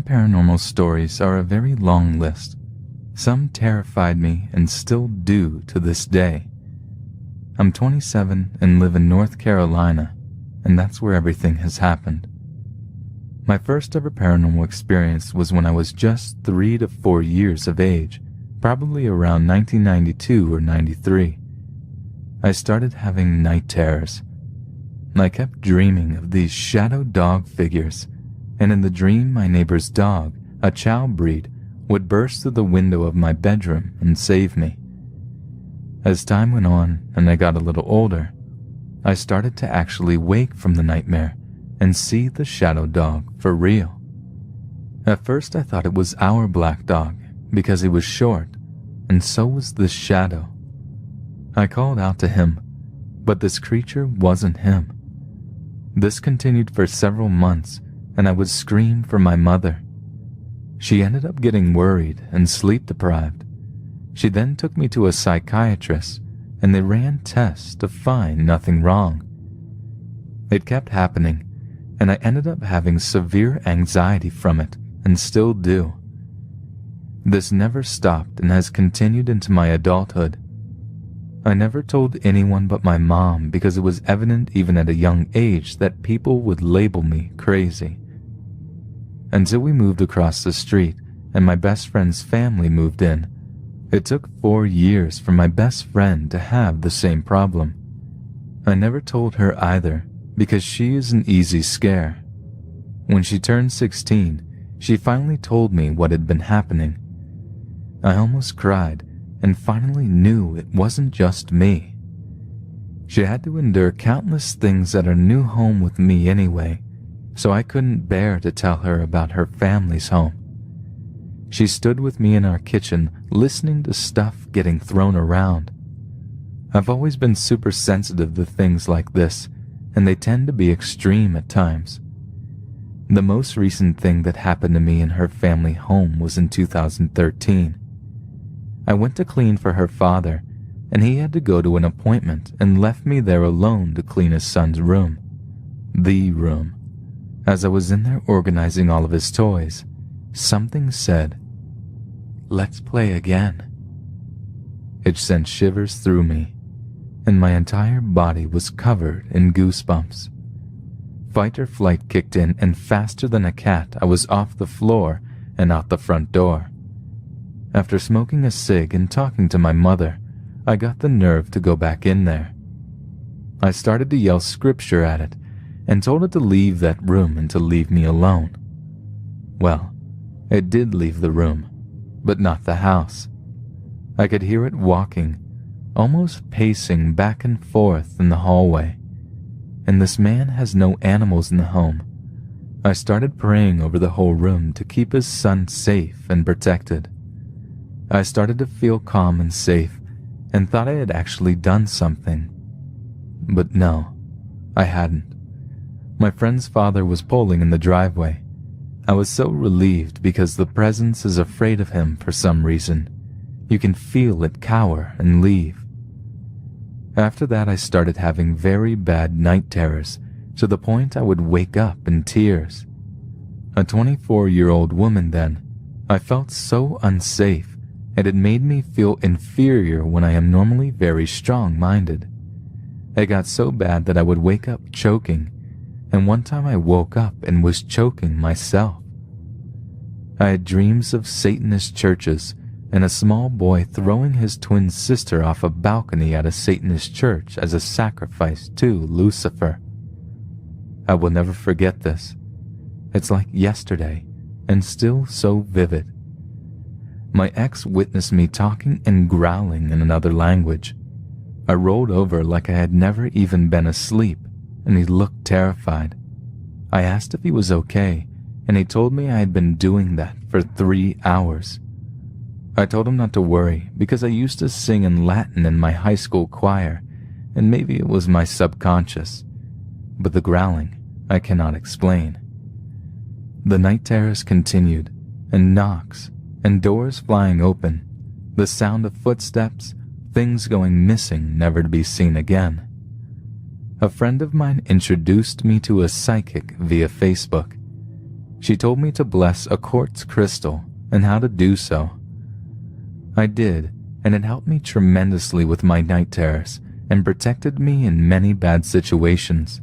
paranormal stories are a very long list. Some terrified me and still do to this day. I'm 27 and live in North Carolina, and that's where everything has happened. My first ever paranormal experience was when I was just 3 to 4 years of age, probably around 1992 or 93. I started having night terrors. I kept dreaming of these shadow dog figures, and in the dream my neighbor's dog, a chow breed, would burst through the window of my bedroom and save me. As time went on and I got a little older, I started to actually wake from the nightmare and see the shadow dog for real. At first I thought it was our black dog because he was short, and so was this shadow. I called out to him, but this creature wasn't him. This continued for several months, and I would scream for my mother. She ended up getting worried and sleep deprived. She then took me to a psychiatrist, and they ran tests to find nothing wrong. It kept happening, and I ended up having severe anxiety from it, and still do. This never stopped and has continued into my adulthood. I never told anyone but my mom because it was evident even at a young age that people would label me crazy. Until we moved across the street and my best friend's family moved in, it took 4 years for my best friend to have the same problem. I never told her either because she is an easy scare. When she turned 16, she finally told me what had been happening. I almost cried and finally knew it wasn't just me. She had to endure countless things at her new home with me anyway, so I couldn't bear to tell her about her family's home. She stood with me in our kitchen listening to stuff getting thrown around. I've always been super sensitive to things like this, and they tend to be extreme at times. The most recent thing that happened to me in her family home was in 2013. I went to clean for her father, and he had to go to an appointment and left me there alone to clean his son's room. The room. As I was in there organizing all of his toys, something said, "Let's play again." It sent shivers through me, and my entire body was covered in goosebumps. Fight or flight kicked in, and faster than a cat, I was off the floor and out the front door. After smoking a cig and talking to my mother, I got the nerve to go back in there. I started to yell scripture at it and told it to leave that room and to leave me alone. Well, it did leave the room, but not the house. I could hear it walking, almost pacing back and forth in the hallway. And this man has no animals in the home. I started praying over the whole room to keep his son safe and protected. I started to feel calm and safe and thought I had actually done something. But no, I hadn't. My friend's father was pulling in the driveway. I was so relieved because the presence is afraid of him for some reason. You can feel it cower and leave. After that, I started having very bad night terrors to the point I would wake up in tears. A 24-year-old woman then, I felt so unsafe, and it made me feel inferior when I am normally very strong-minded. It got so bad that I would wake up choking, and one time I woke up and was choking myself. I had dreams of Satanist churches and a small boy throwing his twin sister off a balcony at a Satanist church as a sacrifice to Lucifer. I will never forget this. It's like yesterday, and still so vivid. My ex witnessed me talking and growling in another language. I rolled over like I had never even been asleep, and he looked terrified. I asked if he was okay, and he told me I had been doing that for 3 hours. I told him not to worry because I used to sing in Latin in my high school choir, and maybe it was my subconscious. But the growling, I cannot explain. The night terrors continued, and knocks, and doors flying open, the sound of footsteps, things going missing never to be seen again. A friend of mine introduced me to a psychic via Facebook. She told me to bless a quartz crystal and how to do so. I did, and it helped me tremendously with my night terrors and protected me in many bad situations.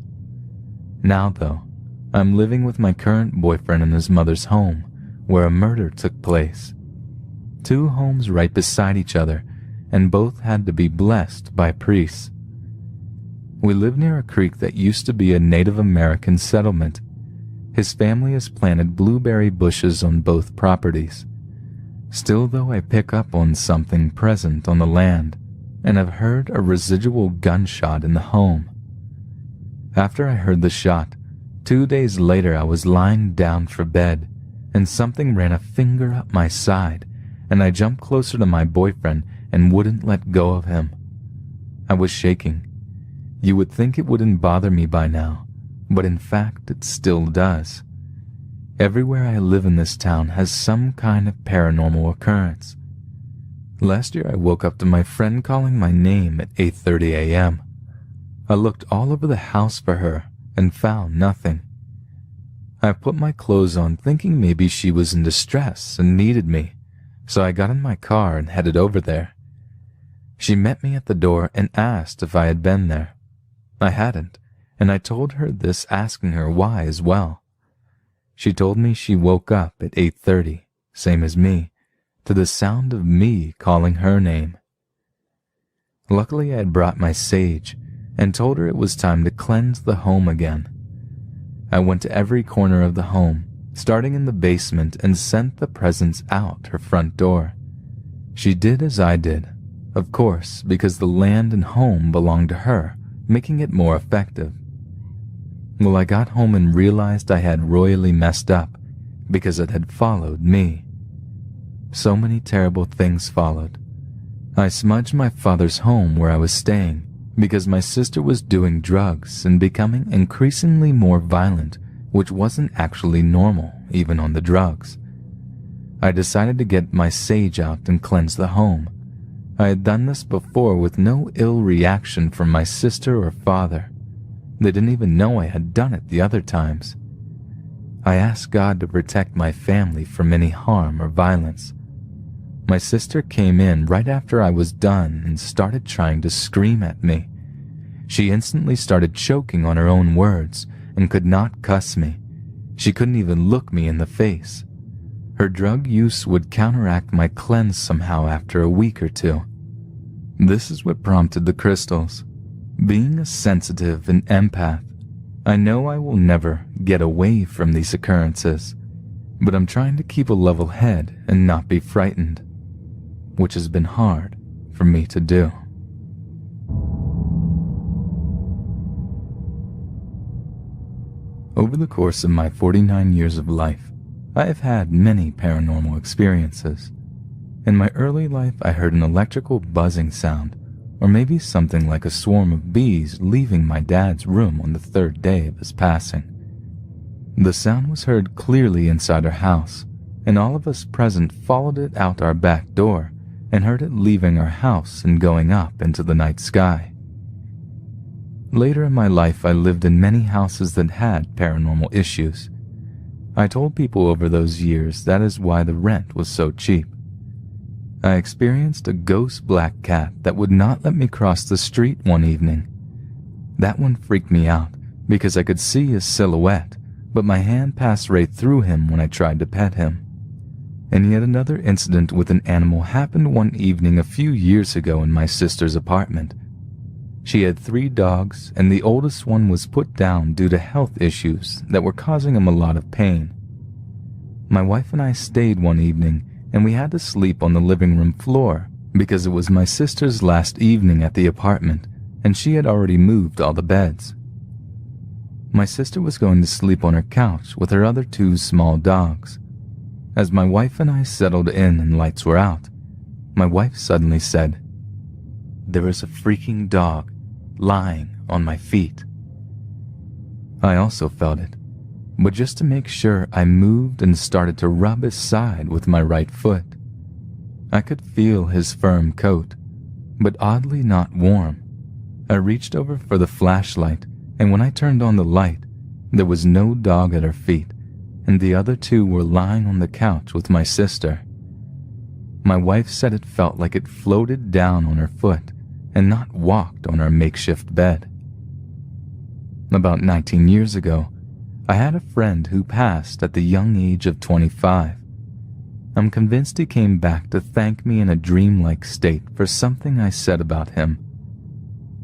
Now though, I'm living with my current boyfriend in his mother's home, where a murder took place. 2 homes right beside each other, and both had to be blessed by priests. We live near a creek that used to be a Native American settlement. His family has planted blueberry bushes on both properties. Still though, I pick up on something present on the land, and I've heard a residual gunshot in the home. After I heard the shot, 2 days later I was lying down for bed, and something ran a finger up my side, and I jumped closer to my boyfriend and wouldn't let go of him. I was shaking. You would think it wouldn't bother me by now, but in fact it still does. Everywhere I live in this town has some kind of paranormal occurrence. Last year I woke up to my friend calling my name at 8:30 a.m. I looked all over the house for her and found nothing. I put my clothes on thinking maybe she was in distress and needed me, so I got in my car and headed over there. She met me at the door and asked if I had been there. I hadn't, and I told her this, asking her why as well. She told me she woke up at 8:30, same as me, to the sound of me calling her name. Luckily I had brought my sage and told her it was time to cleanse the home again. I went to every corner of the home, starting in the basement, and sent the presents out her front door. She did as I did, of course, because the land and home belonged to her, making it more effective. Well, I got home and realized I had royally messed up because it had followed me. So many terrible things followed. I smudged my father's home where I was staying because my sister was doing drugs and becoming increasingly more violent, which wasn't actually normal, even on the drugs. I decided to get my sage out and cleanse the home. I had done this before with no ill reaction from my sister or father. They didn't even know I had done it the other times. I asked God to protect my family from any harm or violence. My sister came in right after I was done and started trying to scream at me. She instantly started choking on her own words and could not cuss me. She couldn't even look me in the face. Her drug use would counteract my cleanse somehow after a week or 2. This is what prompted the crystals. Being a sensitive and empath, I know I will never get away from these occurrences, but I'm trying to keep a level head and not be frightened, which has been hard for me to do. Over the course of my 49 years of life, I have had many paranormal experiences. In my early life, I heard an electrical buzzing sound, or maybe something like a swarm of bees leaving my dad's room on the 3rd day of his passing. The sound was heard clearly inside our house, and all of us present followed it out our back door and heard it leaving our house and going up into the night sky. Later in my life, I lived in many houses that had paranormal issues. I told people over those years that is why the rent was so cheap. I experienced a ghost black cat that would not let me cross the street one evening. That one freaked me out because I could see his silhouette, but my hand passed right through him when I tried to pet him. And yet another incident with an animal happened one evening a few years ago in my sister's apartment. She had 3 dogs, and the oldest one was put down due to health issues that were causing him a lot of pain. My wife and I stayed one evening, and we had to sleep on the living room floor because it was my sister's last evening at the apartment, and she had already moved all the beds. My sister was going to sleep on her couch with her other 2 small dogs. As my wife and I settled in and lights were out, my wife suddenly said, "There is a freaking dog lying on my feet." I also felt it, but just to make sure, I moved and started to rub his side with my right foot. I could feel his firm coat, but oddly not warm. I reached over for the flashlight, and when I turned on the light, there was no dog at our feet, and the other two were lying on the couch with my sister. My wife said it felt like it floated down on her foot and not walked on her makeshift bed. About 19 years ago, I had a friend who passed at the young age of 25. I'm convinced he came back to thank me in a dreamlike state for something I said about him.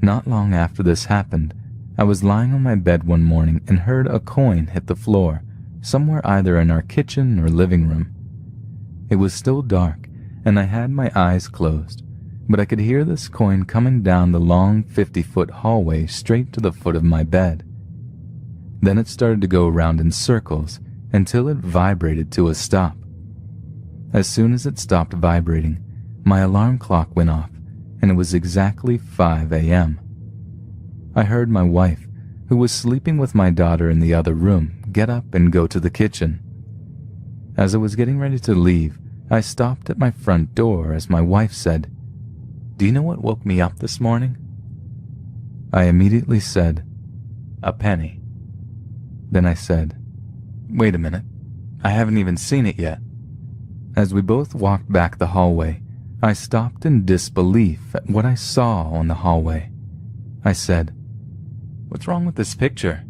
Not long after this happened, I was lying on my bed one morning and heard a coin hit the floor, somewhere either in our kitchen or living room. It was still dark, and I had my eyes closed, but I could hear this coin coming down the long 50-foot hallway straight to the foot of my bed. Then it started to go around in circles until it vibrated to a stop. As soon as it stopped vibrating, my alarm clock went off, and it was exactly 5 a.m. I heard my wife, who was sleeping with my daughter in the other room, get up and go to the kitchen. As I was getting ready to leave, I stopped at my front door as my wife said, "Do you know what woke me up this morning?" I immediately said, "A penny." Then I said, "Wait a minute, I haven't even seen it yet." As we both walked back the hallway, I stopped in disbelief at what I saw on the hallway. I said, "What's wrong with this picture?"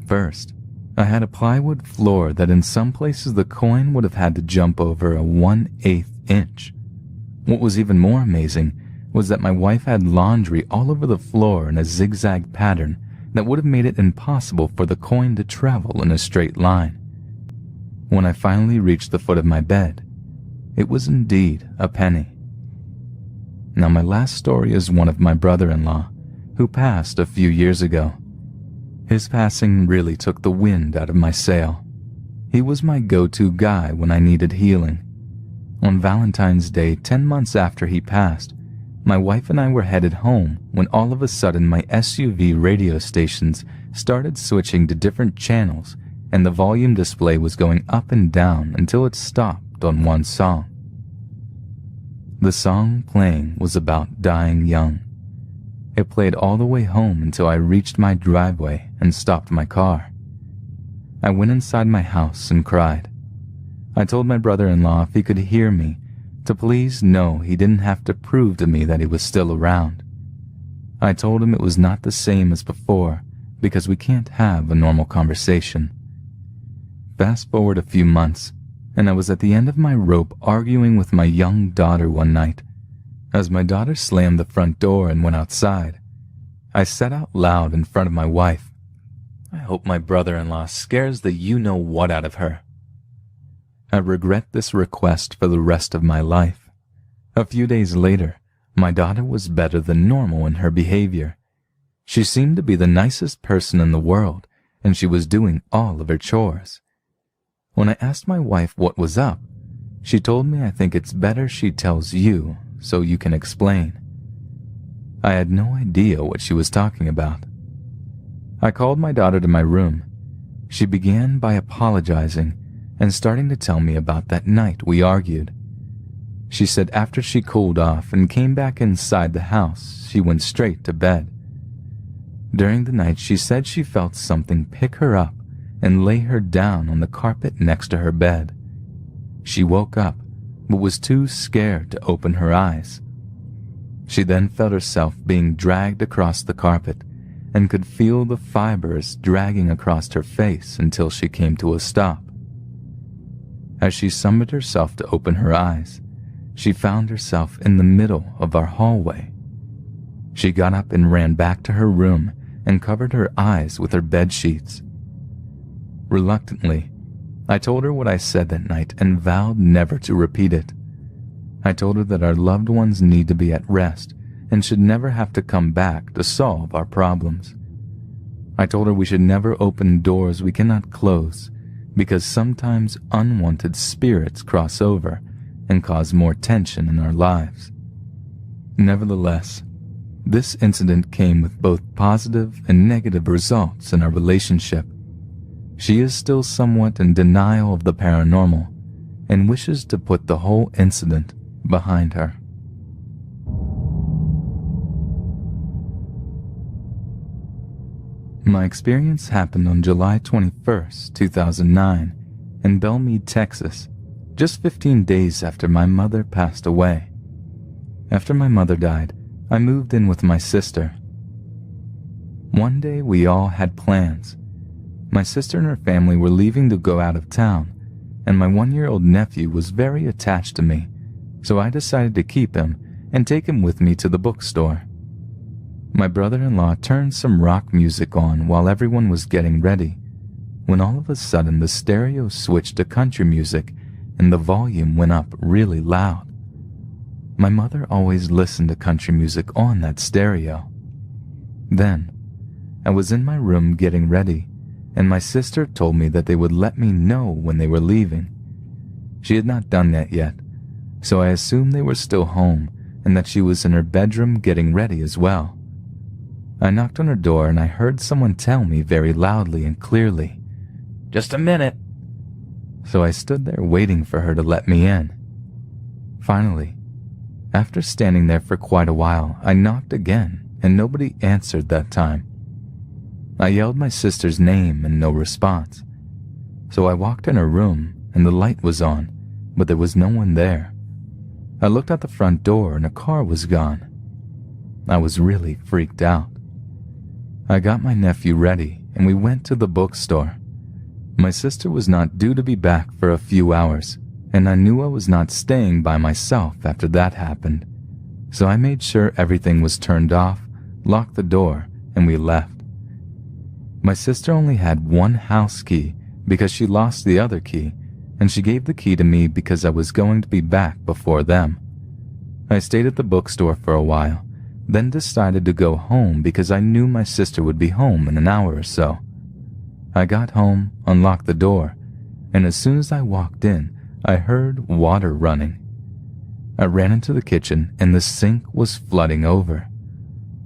First, I had a plywood floor that in some places the coin would have had to jump over a 1/8 inch. What was even more amazing was that my wife had laundry all over the floor in a zigzag pattern that would have made it impossible for the coin to travel in a straight line. When I finally reached the foot of my bed, it was indeed a penny. Now my last story is one of my brother-in-law, who passed a few years ago. His passing really took the wind out of my sail. He was my go-to guy when I needed healing. On Valentine's Day, 10 months after he passed, my wife and I were headed home when all of a sudden my SUV radio stations started switching to different channels and the volume display was going up and down until it stopped on one song. The song playing was about dying young. It played all the way home until I reached my driveway and stopped my car. I went inside my house and cried. I told my brother-in-law if he could hear me to please know he didn't have to prove to me that he was still around. I told him it was not the same as before because we can't have a normal conversation. Fast forward a few months, and I was at the end of my rope arguing with my young daughter one night. As my daughter slammed the front door and went outside, I said out loud in front of my wife, "I hope my brother-in-law scares the you-know-what out of her." I regret this request for the rest of my life. A few days later, my daughter was better than normal in her behavior. She seemed to be the nicest person in the world, and she was doing all of her chores. When I asked my wife what was up, she told me I think it's better she tells you so you can explain. I had no idea what she was talking about. I called my daughter to my room. She began by apologizing and starting to tell me about that night we argued. She said after she cooled off and came back inside the house, she went straight to bed. During the night, she said she felt something pick her up and lay her down on the carpet next to her bed. She woke up, but was too scared to open her eyes. She then felt herself being dragged across the carpet and could feel the fibers dragging across her face until she came to a stop. As she summoned herself to open her eyes, she found herself in the middle of our hallway. She got up and ran back to her room and covered her eyes with her bed sheets. Reluctantly, I told her what I said that night and vowed never to repeat it. I told her that our loved ones need to be at rest and should never have to come back to solve our problems. I told her we should never open doors we cannot close because sometimes unwanted spirits cross over and cause more tension in our lives. Nevertheless, this incident came with both positive and negative results in our relationship. She is still somewhat in denial of the paranormal and wishes to put the whole incident behind her. My experience happened on July 21st, 2009, in Belmead, Texas, just 15 days after my mother passed away. After my mother died, I moved in with my sister. One day we all had plans. My sister and her family were leaving to go out of town, and my 1-year-old nephew was very attached to me, so I decided to keep him and take him with me to the bookstore. My brother-in-law turned some rock music on while everyone was getting ready, when all of a sudden the stereo switched to country music and the volume went up really loud. My mother always listened to country music on that stereo. Then, I was in my room getting ready, and my sister told me that they would let me know when they were leaving. She had not done that yet, so I assumed they were still home and that she was in her bedroom getting ready as well. I knocked on her door and I heard someone tell me very loudly and clearly, "Just a minute." So I stood there waiting for her to let me in. Finally, after standing there for quite a while, I knocked again and nobody answered that time. I yelled my sister's name and no response. So I walked in her room and the light was on, but there was no one there. I looked out the front door and a car was gone. I was really freaked out. I got my nephew ready and we went to the bookstore. My sister was not due to be back for a few hours, and I knew I was not staying by myself after that happened. So I made sure everything was turned off, locked the door, and we left. My sister only had one house key because she lost the other key, and she gave the key to me because I was going to be back before them. I stayed at the bookstore for a while, then decided to go home because I knew my sister would be home in an hour or so. I got home, unlocked the door, and as soon as I walked in, I heard water running. I ran into the kitchen and the sink was flooding over.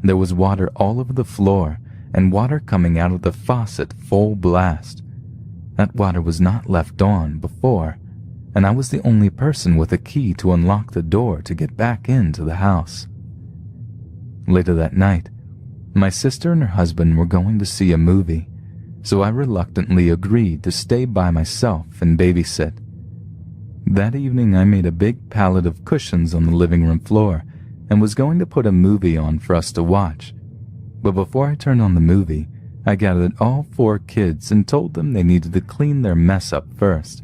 There was water all over the floor and water coming out of the faucet full blast. That water was not left on before, and I was the only person with a key to unlock the door to get back into the house. Later that night, my sister and her husband were going to see a movie, so I reluctantly agreed to stay by myself and babysit. That evening I made a big pallet of cushions on the living room floor and was going to put a movie on for us to watch. But before I turned on the movie, I gathered all 4 kids and told them they needed to clean their mess up first.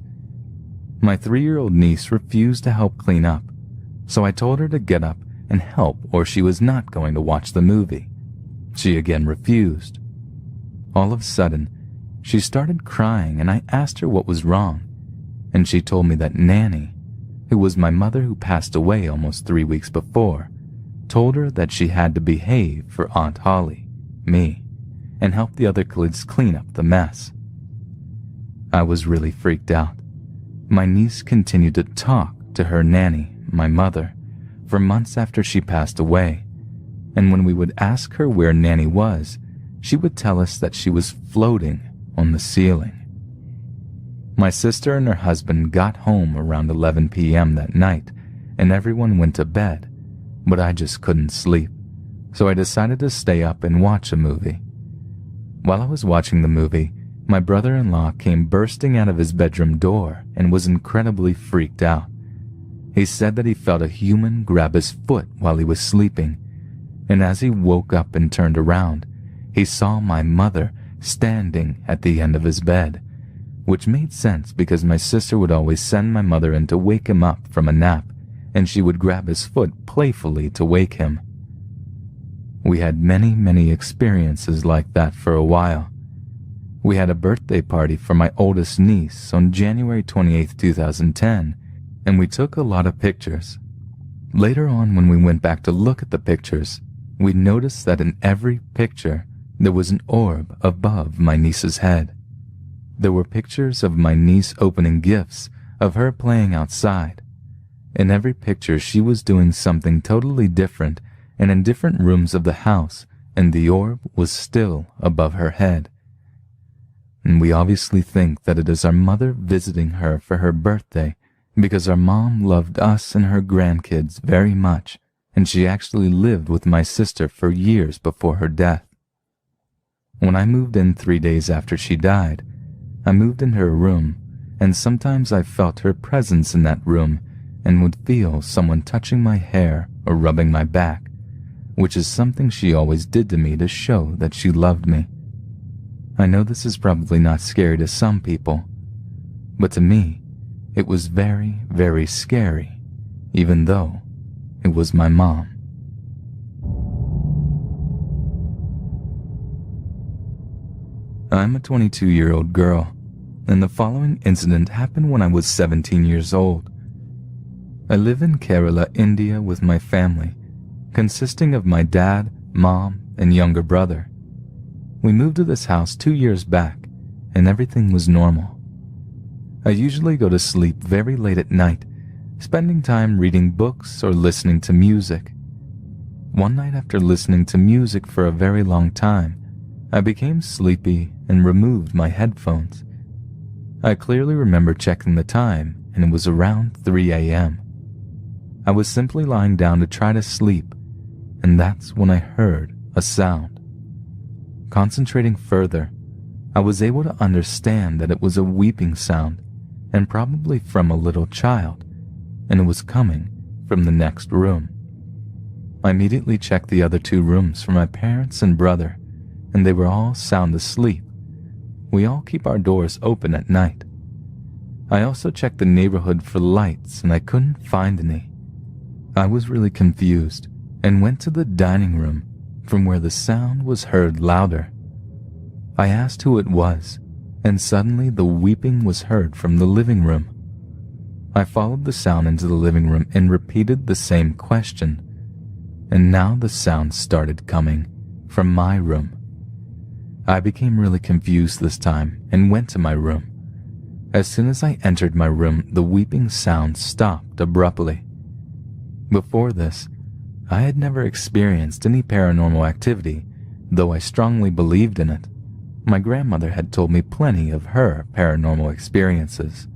My 3-year-old niece refused to help clean up, so I told her to get up and help or she was not going to watch the movie. She again refused. All of a sudden, she started crying and I asked her what was wrong, and she told me that Nanny, who was my mother who passed away almost 3 weeks before, told her that she had to behave for Aunt Holly, me, and help the other kids clean up the mess. I was really freaked out. My niece continued to talk to her nanny, my mother, for months after she passed away, and when we would ask her where Nanny was, she would tell us that she was floating on the ceiling. My sister and her husband got home around 11 p.m. that night, and everyone went to bed, but I just couldn't sleep, so I decided to stay up and watch a movie. While I was watching the movie, my brother-in-law came bursting out of his bedroom door and was incredibly freaked out. He said that he felt a human grab his foot while he was sleeping, and as he woke up and turned around, he saw my mother standing at the end of his bed, which made sense because my sister would always send my mother in to wake him up from a nap, and she would grab his foot playfully to wake him. We had many experiences like that for a while. We had a birthday party for my oldest niece on January 28, 2010, and we took a lot of pictures. Later on, when we went back to look at the pictures, we noticed that in every picture, there was an orb above my niece's head. There were pictures of my niece opening gifts, of her playing outside. In every picture, she was doing something totally different and in different rooms of the house, and the orb was still above her head. And we obviously think that it is our mother visiting her for her birthday, because our mom loved us and her grandkids very much, and she actually lived with my sister for years before her death. When I moved in 3 days after she died, I moved in her room, and sometimes I felt her presence in that room and would feel someone touching my hair or rubbing my back, which is something she always did to me to show that she loved me. I know this is probably not scary to some people, but to me, it was very, very scary, even though it was my mom. I'm a 22-year-old girl, and the following incident happened when I was 17 years old. I live in Kerala, India with my family, consisting of my dad, mom, and younger brother. We moved to this house 2 years back, and everything was normal. I usually go to sleep very late at night, spending time reading books or listening to music. One night after listening to music for a very long time, I became sleepy and removed my headphones. I clearly remember checking the time, and it was around 3 a.m. I was simply lying down to try to sleep, and that's when I heard a sound. Concentrating further, I was able to understand that it was a weeping sound, and probably from a little child, and it was coming from the next room. I immediately checked the other 2 rooms for my parents and brother, and they were all sound asleep. We all keep our doors open at night. I also checked the neighborhood for lights, and I couldn't find any. I was really confused and went to the dining room from where the sound was heard louder. I asked who it was, and suddenly the weeping was heard from the living room. I followed the sound into the living room and repeated the same question, and now the sound started coming from my room. I became really confused this time and went to my room. As soon as I entered my room, the weeping sound stopped abruptly. Before this, I had never experienced any paranormal activity, though I strongly believed in it. My grandmother had told me plenty of her paranormal experiences.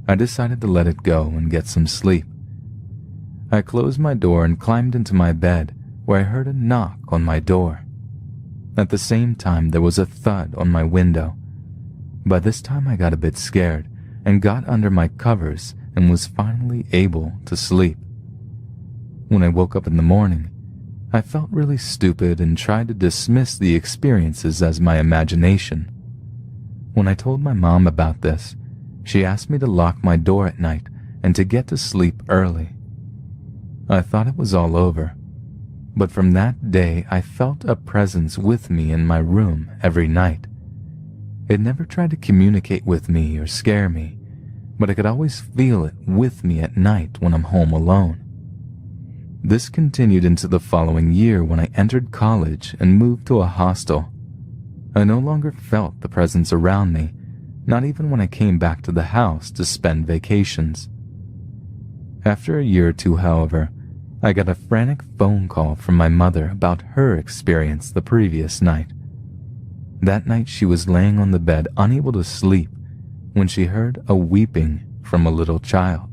I decided to let it go and get some sleep. I closed my door and climbed into my bed, where I heard a knock on my door. At the same time, there was a thud on my window. By this time, I got a bit scared and got under my covers and was finally able to sleep. When I woke up in the morning, I felt really stupid and tried to dismiss the experiences as my imagination. When I told my mom about this, she asked me to lock my door at night and to get to sleep early. I thought it was all over, but from that day I felt a presence with me in my room every night. It never tried to communicate with me or scare me, but I could always feel it with me at night when I'm home alone. This continued into the following year when I entered college and moved to a hostel. I no longer felt the presence around me, not even when I came back to the house to spend vacations. After a year or two, however, I got a frantic phone call from my mother about her experience the previous night. That night she was laying on the bed unable to sleep when she heard a weeping from a little child.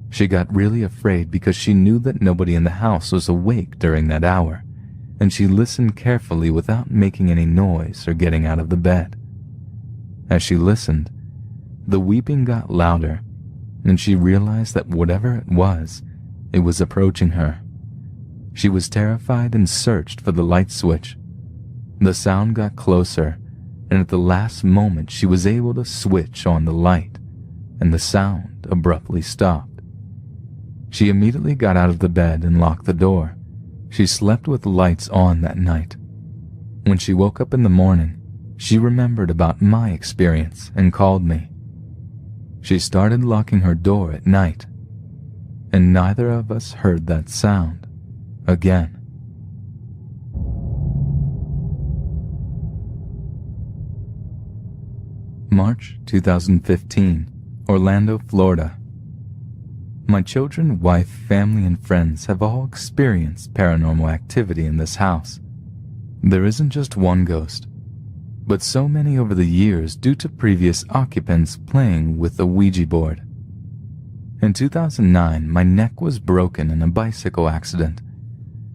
She got really afraid because she knew that nobody in the house was awake during that hour, and she listened carefully without making any noise or getting out of the bed. As she listened, the weeping got louder, and she realized that whatever it was approaching her. She was terrified and searched for the light switch. The sound got closer, and at the last moment she was able to switch on the light, and the sound abruptly stopped. She immediately got out of the bed and locked the door. She slept with lights on that night. When she woke up in the morning, she remembered about my experience and called me. She started locking her door at night, and neither of us heard that sound again. March 2015, Orlando, Florida. My children, wife, family, and friends have all experienced paranormal activity in this house. There isn't just one ghost, but so many over the years due to previous occupants playing with the Ouija board. In 2009, my neck was broken in a bicycle accident.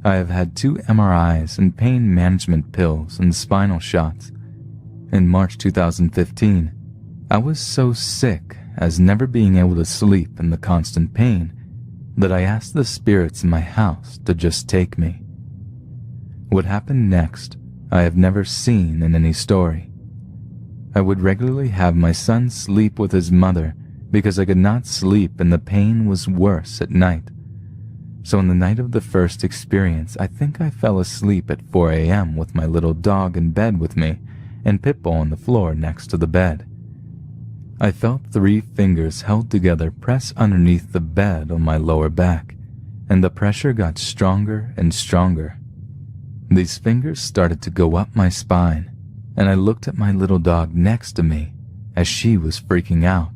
I have had 2 MRIs and pain management pills and spinal shots. In March 2015, I was so sick as never being able to sleep in the constant pain that I asked the spirits in my house to just take me. What happened next, I have never seen in any story. I would regularly have my son sleep with his mother because I could not sleep and the pain was worse at night. So on the night of the first experience, I think I fell asleep at 4 a.m. with my little dog in bed with me and Pitbull on the floor next to the bed. I felt 3 fingers held together press underneath the bed on my lower back, and the pressure got stronger and stronger. These fingers started to go up my spine, and I looked at my little dog next to me as she was freaking out.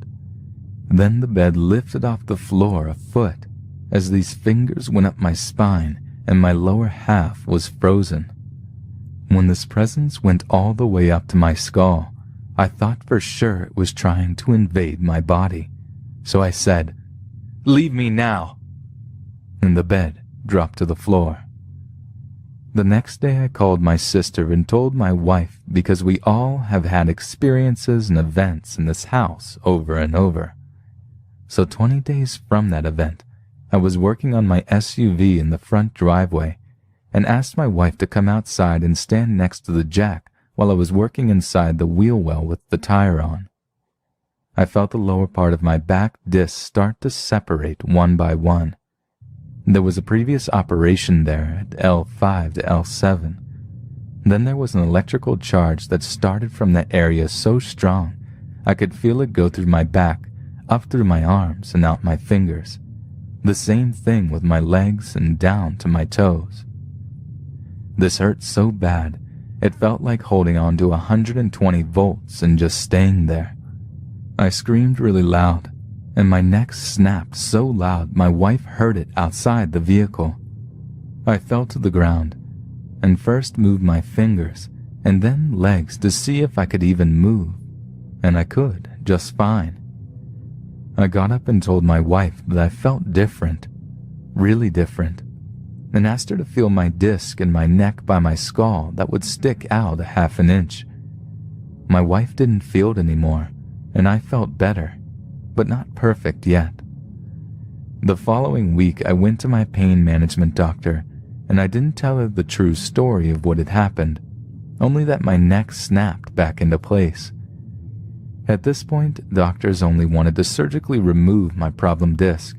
Then the bed lifted off the floor a foot as these fingers went up my spine and my lower half was frozen. When this presence went all the way up to my skull, I thought for sure it was trying to invade my body. So I said, "Leave me now!" And the bed dropped to the floor. The next day I called my sister and told my wife because we all have had experiences and events in this house over and over. So 20 days from that event, I was working on my SUV in the front driveway and asked my wife to come outside and stand next to the jack while I was working inside the wheel well with the tire on. I felt the lower part of my back disc start to separate one by one. There was a previous operation there at L5 to L7. Then there was an electrical charge that started from that area so strong I could feel it go through my back, up through my arms and out my fingers. The same thing with my legs and down to my toes. This hurt so bad, it felt like holding on to 120 volts and just staying there. I screamed really loud, and my neck snapped so loud my wife heard it outside the vehicle. I fell to the ground, and first moved my fingers, and then legs to see if I could even move, and I could, just fine. I got up and told my wife that I felt different, really different, and asked her to feel my disc and my neck by my skull that would stick out a half an inch. My wife didn't feel it anymore, and I felt better, but not perfect yet. The following week I went to my pain management doctor, and I didn't tell her the true story of what had happened, only that my neck snapped back into place. At this point, doctors only wanted to surgically remove my problem disc,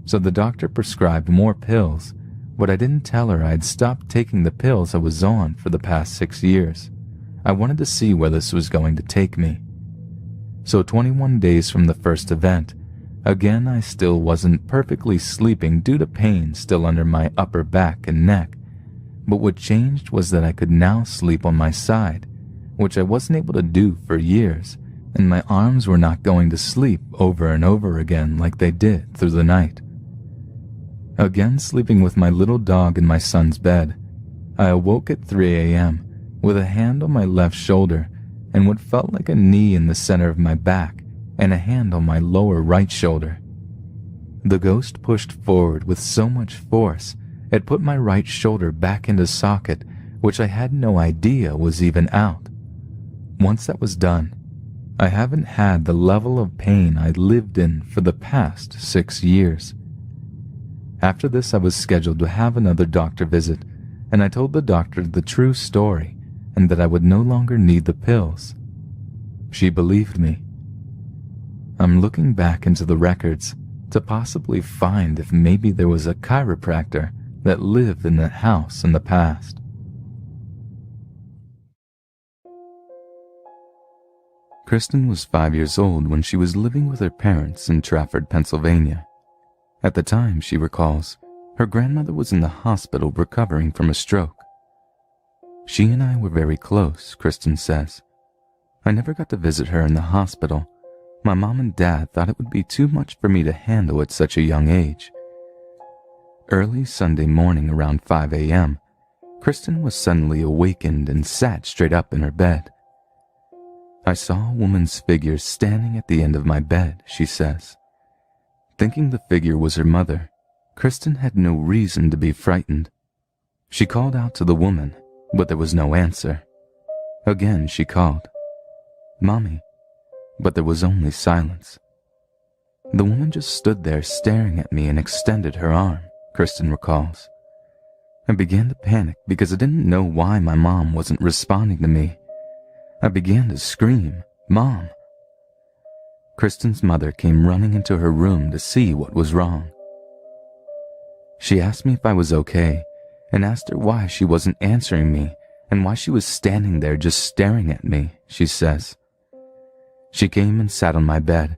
so the doctor prescribed more pills, but I didn't tell her I had stopped taking the pills I was on for the past 6 years. I wanted to see where this was going to take me. So 21 days from the first event, again I still wasn't perfectly sleeping due to pain still under my upper back and neck, but what changed was that I could now sleep on my side, which I wasn't able to do for years, and my arms were not going to sleep over and over again like they did through the night. Again sleeping with my little dog in my son's bed, I awoke at 3 a.m. with a hand on my left shoulder and what felt like a knee in the center of my back and a hand on my lower right shoulder. The ghost pushed forward with so much force it put my right shoulder back into socket, which I had no idea was even out. Once that was done, I haven't had the level of pain I lived in for the past 6 years. After this, I was scheduled to have another doctor visit, and I told the doctor the true story and that I would no longer need the pills. She believed me. I'm looking back into the records to possibly find if maybe there was a chiropractor that lived in that house in the past. Kristen was 5 years old when she was living with her parents in Trafford, Pennsylvania. At the time, she recalls, her grandmother was in the hospital recovering from a stroke. She and I were very close, Kristen says. I never got to visit her in the hospital. My mom and dad thought it would be too much for me to handle at such a young age. Early Sunday morning around 5 a.m., Kristen was suddenly awakened and sat straight up in her bed. I saw a woman's figure standing at the end of my bed, she says. Thinking the figure was her mother, Kristen had no reason to be frightened. She called out to the woman, but there was no answer. Again she called, "Mommy," but there was only silence. The woman just stood there staring at me and extended her arm, Kristen recalls. I began to panic because I didn't know why my mom wasn't responding to me. I began to scream, "Mom!" Kristen's mother came running into her room to see what was wrong. She asked me if I was okay and asked her why she wasn't answering me and why she was standing there just staring at me, she says. She came and sat on my bed,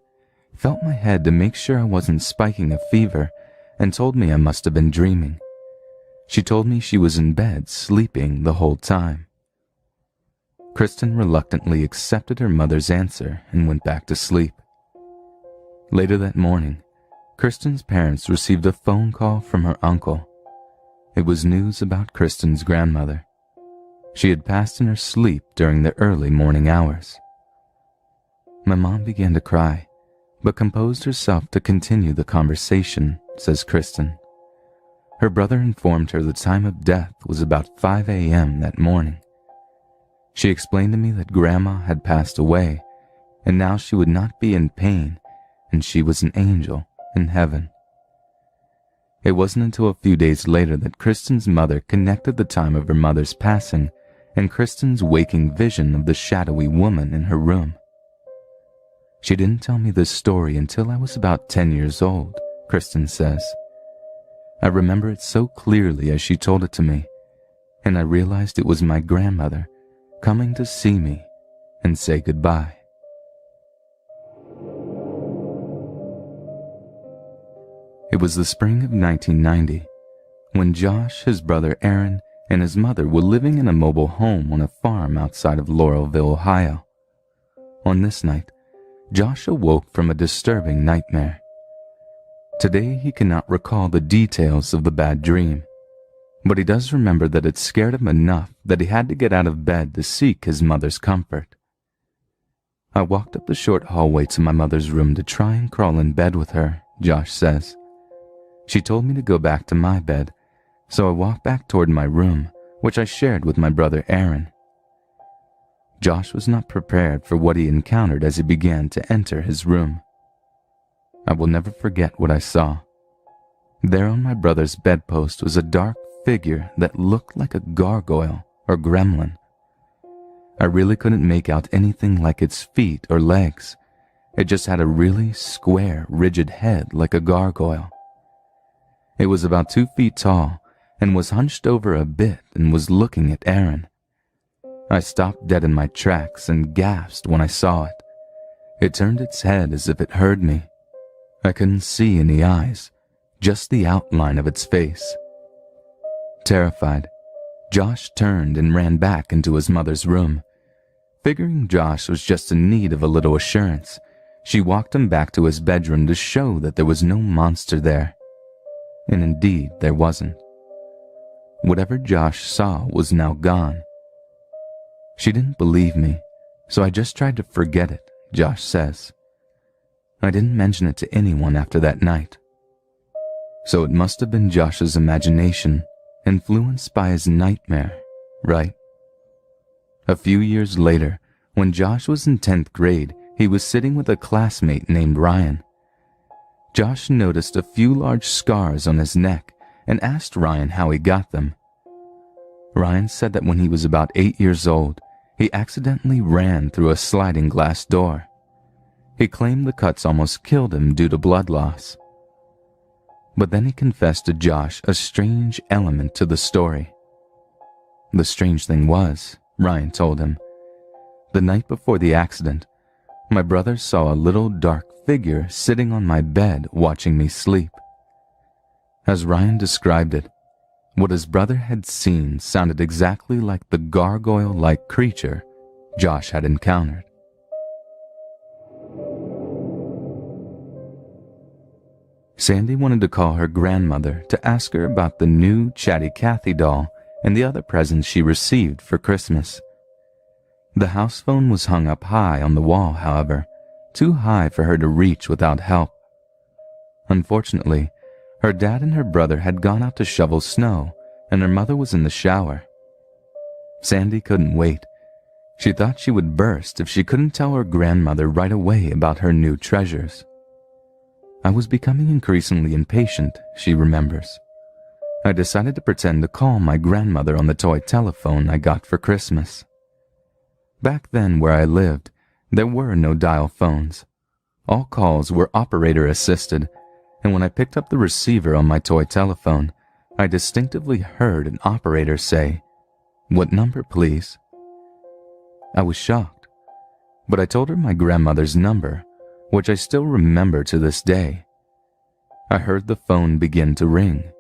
felt my head to make sure I wasn't spiking a fever, and told me I must have been dreaming. She told me she was in bed sleeping the whole time. Kristen reluctantly accepted her mother's answer and went back to sleep. Later that morning, Kristen's parents received a phone call from her uncle. It was news about Kristen's grandmother. She had passed in her sleep during the early morning hours. My mom began to cry, but composed herself to continue the conversation, says Kristen. Her brother informed her the time of death was about 5 a.m. that morning. She explained to me that Grandma had passed away, and now she would not be in pain, and she was an angel in heaven. It wasn't until a few days later that Kristen's mother connected the time of her mother's passing and Kristen's waking vision of the shadowy woman in her room. She didn't tell me this story until I was about 10 years old, Kristen says. I remember it so clearly as she told it to me, and I realized it was my grandmother coming to see me and say goodbye. It was the spring of 1990, when Josh, his brother Aaron, and his mother were living in a mobile home on a farm outside of Laurelville, Ohio. On this night, Josh awoke from a disturbing nightmare. Today he cannot recall the details of the bad dream, but he does remember that it scared him enough that he had to get out of bed to seek his mother's comfort. I walked up the short hallway to my mother's room to try and crawl in bed with her, Josh says. She told me to go back to my bed, so I walked back toward my room, which I shared with my brother Aaron. Josh was not prepared for what he encountered as he began to enter his room. I will never forget what I saw. There on my brother's bedpost was a dark figure that looked like a gargoyle or gremlin. I really couldn't make out anything like its feet or legs. It just had a really square, rigid head like a gargoyle. It was about 2 feet tall and was hunched over a bit and was looking at Aaron. I stopped dead in my tracks and gasped when I saw it. It turned its head as if it heard me. I couldn't see any eyes, just the outline of its face. Terrified, Josh turned and ran back into his mother's room. Figuring Josh was just in need of a little assurance, she walked him back to his bedroom to show that there was no monster there. And indeed, there wasn't. Whatever Josh saw was now gone. She didn't believe me, so I just tried to forget it, Josh says. I didn't mention it to anyone after that night. So it must have been Josh's imagination, influenced by his nightmare, right? A few years later, when Josh was in 10th grade, he was sitting with a classmate named Ryan. Josh noticed a few large scars on his neck and asked Ryan how he got them. Ryan said that when he was about 8 years old, he accidentally ran through a sliding glass door. He claimed the cuts almost killed him due to blood loss. But then he confessed to Josh a strange element to the story. The strange thing was, Ryan told him, the night before the accident, my brother saw a little dark figure sitting on my bed watching me sleep. As Ryan described it, what his brother had seen sounded exactly like the gargoyle-like creature Josh had encountered. Sandy wanted to call her grandmother to ask her about the new Chatty Cathy doll and the other presents she received for Christmas. The house phone was hung up high on the wall, however, too high for her to reach without help. Unfortunately, her dad and her brother had gone out to shovel snow, and her mother was in the shower. Sandy couldn't wait. She thought she would burst if she couldn't tell her grandmother right away about her new treasures. I was becoming increasingly impatient, she remembers. I decided to pretend to call my grandmother on the toy telephone I got for Christmas. Back then where I lived, there were no dial phones. All calls were operator-assisted, and when I picked up the receiver on my toy telephone, I distinctively heard an operator say, "What number, please?" I was shocked, but I told her my grandmother's number, which I still remember to this day. I heard the phone begin to ring,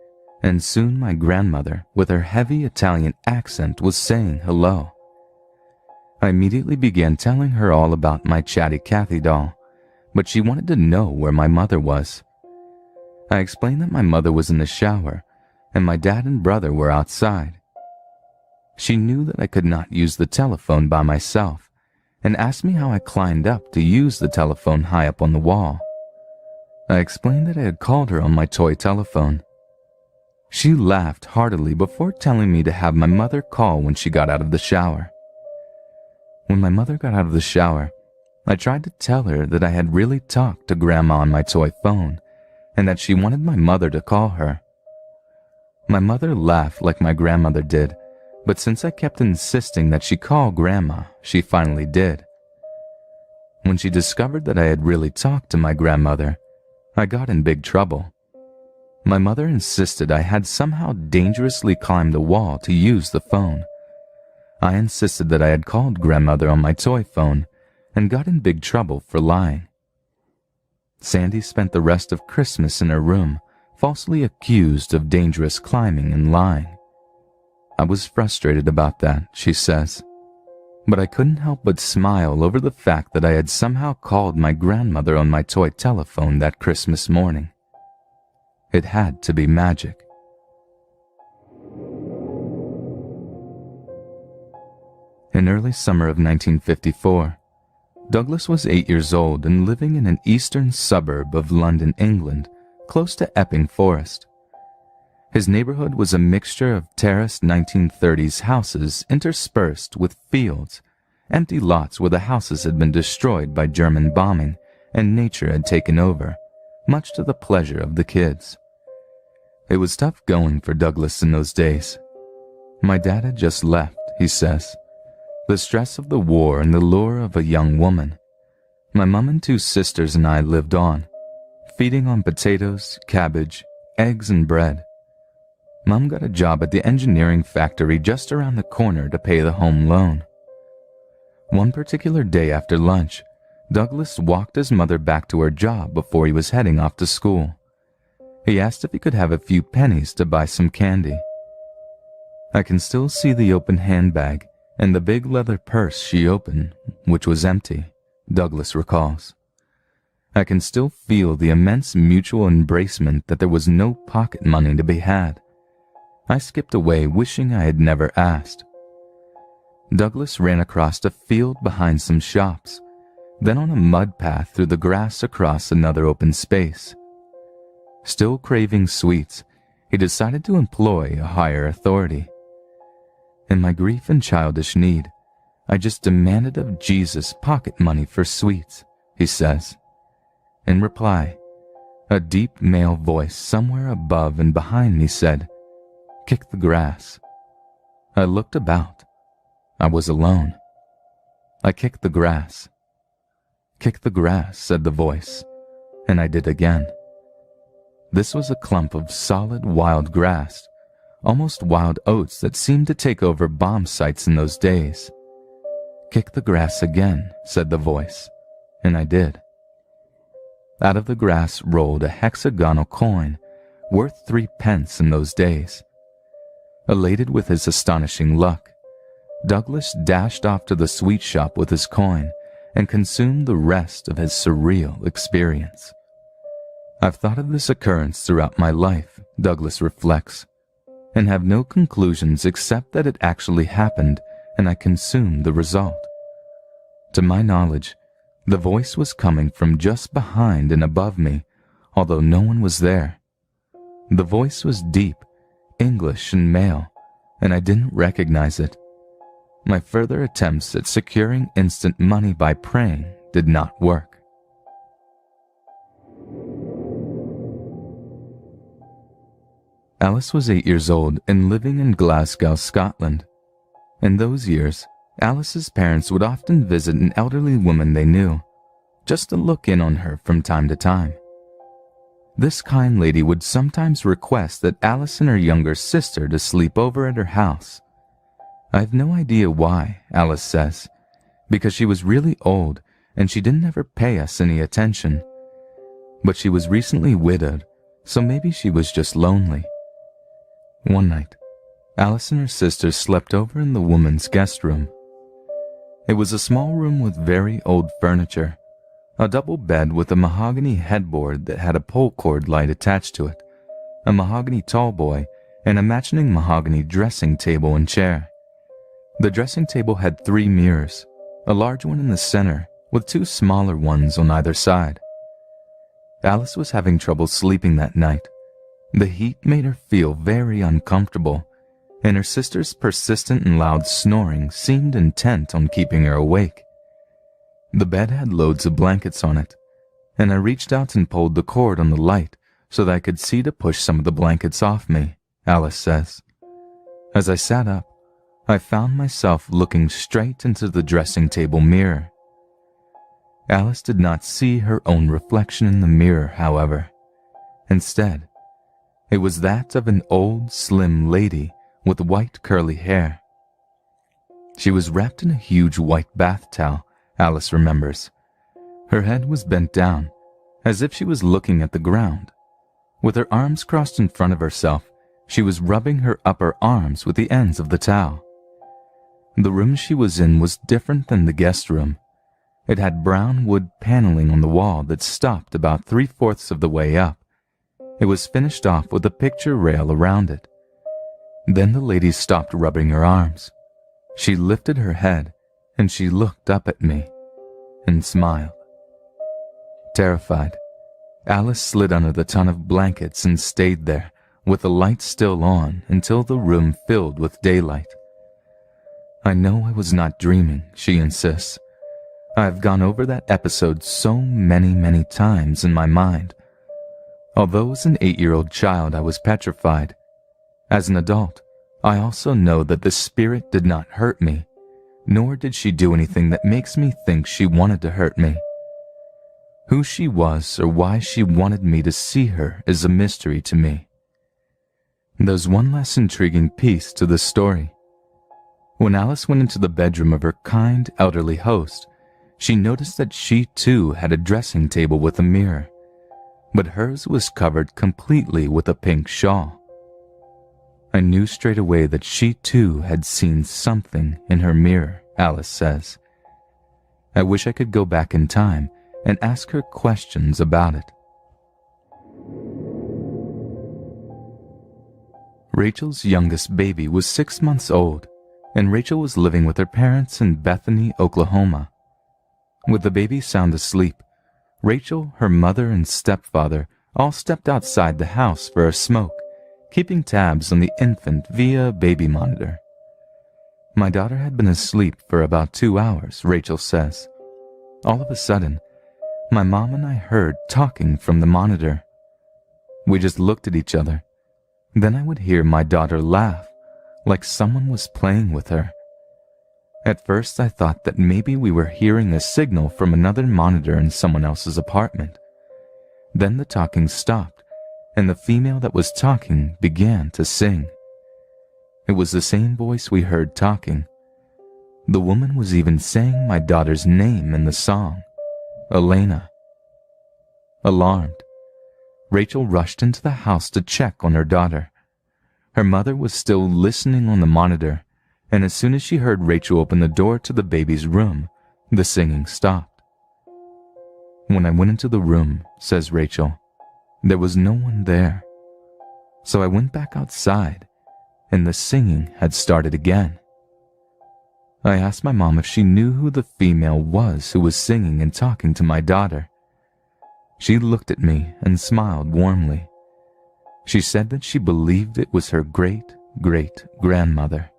and soon my grandmother, with her heavy Italian accent, was saying hello. I immediately began telling her all about my Chatty Cathy doll, but she wanted to know where my mother was. I explained that my mother was in the shower, and my dad and brother were outside. She knew that I could not use the telephone by myself, and asked me how I climbed up to use the telephone high up on the wall. I explained that I had called her on my toy telephone. She laughed heartily before telling me to have my mother call when she got out of the shower. When my mother got out of the shower, I tried to tell her that I had really talked to Grandma on my toy phone, and that she wanted my mother to call her. My mother laughed like my grandmother did, but since I kept insisting that she call Grandma, she finally did. When she discovered that I had really talked to my grandmother, I got in big trouble. My mother insisted I had somehow dangerously climbed the wall to use the phone. I insisted that I had called Grandmother on my toy phone and got in big trouble for lying. Sandy spent the rest of Christmas in her room, falsely accused of dangerous climbing and lying. I was frustrated about that, she says, but I couldn't help but smile over the fact that I had somehow called my grandmother on my toy telephone that Christmas morning. It had to be magic. In early summer of 1954, Douglas was 8 years old and living in an eastern suburb of London, England, close to Epping Forest. His neighborhood was a mixture of terraced 1930s houses interspersed with fields, empty lots where the houses had been destroyed by German bombing and nature had taken over, much to the pleasure of the kids. It was tough going for Douglas in those days. My dad had just left, he says. The stress of the war and the lure of a young woman. My mom and two sisters and I lived on, feeding on potatoes, cabbage, eggs, and bread. Mom got a job at the engineering factory just around the corner to pay the home loan. One particular day after lunch, Douglas walked his mother back to her job before he was heading off to school. He asked if he could have a few pennies to buy some candy. I can still see the open handbag and the big leather purse she opened, which was empty, Douglas recalls. I can still feel the immense mutual embracement that there was no pocket money to be had. I skipped away wishing I had never asked. Douglas ran across a field behind some shops, then on a mud path through the grass across another open space. Still craving sweets, he decided to employ a higher authority. In my grief and childish need, I just demanded of Jesus pocket money for sweets, he says. In reply, a deep male voice somewhere above and behind me said, "Kick the grass." I looked about. I was alone. I kicked the grass. "Kick the grass," said the voice, and I did again. This was a clump of solid wild grass, almost wild oats that seemed to take over bomb sites in those days. "Kick the grass again," said the voice, and I did. Out of the grass rolled a hexagonal coin, worth 3 pence in those days. Elated with his astonishing luck, Douglas dashed off to the sweet shop with his coin and consumed the rest of his surreal experience. I've thought of this occurrence throughout my life, Douglas reflects, and have no conclusions except that it actually happened and I consumed the result. To my knowledge, the voice was coming from just behind and above me, although no one was there. The voice was deep, English and male, and I didn't recognize it. My further attempts at securing instant money by praying did not work. Alice was 8 years old and living in Glasgow, Scotland. In those years, Alice's parents would often visit an elderly woman they knew, just to look in on her from time to time. This kind lady would sometimes request that Alice and her younger sister to sleep over at her house. I have no idea why, Alice says, because she was really old and she didn't ever pay us any attention. But she was recently widowed, so maybe she was just lonely. One night, Alice and her sister slept over in the woman's guest room. It was a small room with very old furniture, a double bed with a mahogany headboard that had a pole cord light attached to it, a mahogany tallboy, and a matching mahogany dressing table and chair. The dressing table had 3 mirrors, a large one in the center, with 2 smaller ones on either side. Alice was having trouble sleeping that night. The heat made her feel very uncomfortable, and her sister's persistent and loud snoring seemed intent on keeping her awake. The bed had loads of blankets on it, and I reached out and pulled the cord on the light so that I could see to push some of the blankets off me, Alice says. As I sat up, I found myself looking straight into the dressing table mirror. Alice did not see her own reflection in the mirror, however. Instead, it was that of an old, slim lady with white curly hair. She was wrapped in a huge white bath towel, Alice remembers. Her head was bent down, as if she was looking at the ground. With her arms crossed in front of herself, she was rubbing her upper arms with the ends of the towel. The room she was in was different than the guest room. It had brown wood paneling on the wall that stopped about 3/4 of the way up. It was finished off with a picture rail around it. Then the lady stopped rubbing her arms. She lifted her head and she looked up at me and smiled. Terrified, Alice slid under the ton of blankets and stayed there with the light still on until the room filled with daylight. I know I was not dreaming, she insists. I have gone over that episode so many times in my mind. Although as an 8-year-old child I was petrified, as an adult, I also know that the spirit did not hurt me, nor did she do anything that makes me think she wanted to hurt me. Who she was or why she wanted me to see her is a mystery to me. There's one less intriguing piece to this story. When Alice went into the bedroom of her kind, elderly host, she noticed that she too had a dressing table with a mirror, but hers was covered completely with a pink shawl. I knew straight away that she too had seen something in her mirror, Alice says. I wish I could go back in time and ask her questions about it. Rachel's youngest baby was 6 months old, and Rachel was living with her parents in Bethany, Oklahoma. With the baby sound asleep, Rachel, her mother, and stepfather all stepped outside the house for a smoke, keeping tabs on the infant via a baby monitor. My daughter had been asleep for about 2 hours, Rachel says. All of a sudden, my mom and I heard talking from the monitor. We just looked at each other. Then I would hear my daughter laugh, like someone was playing with her. At first I thought that maybe we were hearing a signal from another monitor in someone else's apartment. Then the talking stopped, and the female that was talking began to sing. It was the same voice we heard talking. The woman was even saying my daughter's name in the song, Elena. Alarmed, Rachel rushed into the house to check on her daughter. Her mother was still listening on the monitor, and as soon as she heard Rachel open the door to the baby's room, the singing stopped. When I went into the room, says Rachel, there was no one there. So I went back outside, and the singing had started again. I asked my mom if she knew who the female was who was singing and talking to my daughter. She looked at me and smiled warmly. She said that she believed it was her great-great-grandmother.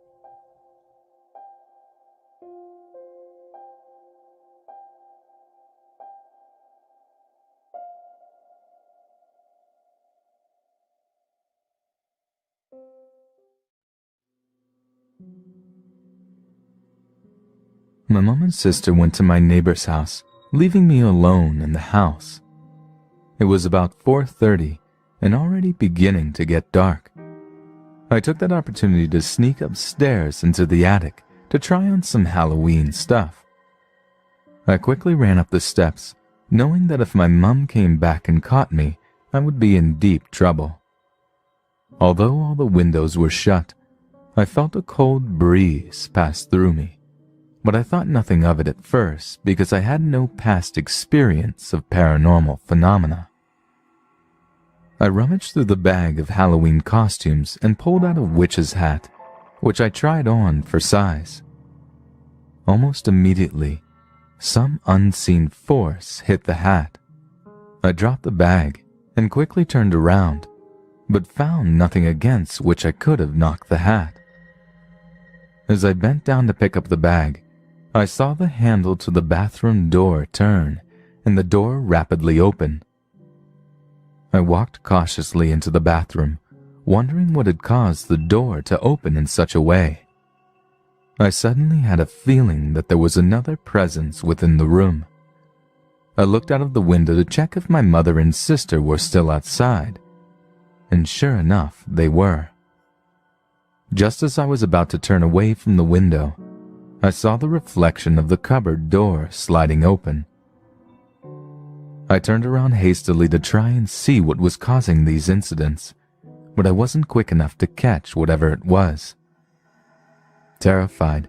My mom and sister went to my neighbor's house, leaving me alone in the house. It was about 4:30 and already beginning to get dark. I took that opportunity to sneak upstairs into the attic to try on some Halloween stuff. I quickly ran up the steps, knowing that if my mom came back and caught me, I would be in deep trouble. Although all the windows were shut, I felt a cold breeze pass through me, but I thought nothing of it at first because I had no past experience of paranormal phenomena. I rummaged through the bag of Halloween costumes and pulled out a witch's hat, which I tried on for size. Almost immediately, some unseen force hit the hat. I dropped the bag and quickly turned around, but found nothing against which I could have knocked the hat. As I bent down to pick up the bag, I saw the handle to the bathroom door turn and the door rapidly open. I walked cautiously into the bathroom, wondering what had caused the door to open in such a way. I suddenly had a feeling that there was another presence within the room. I looked out of the window to check if my mother and sister were still outside, and sure enough, they were. Just as I was about to turn away from the window, I saw the reflection of the cupboard door sliding open. I turned around hastily to try and see what was causing these incidents, but I wasn't quick enough to catch whatever it was. Terrified,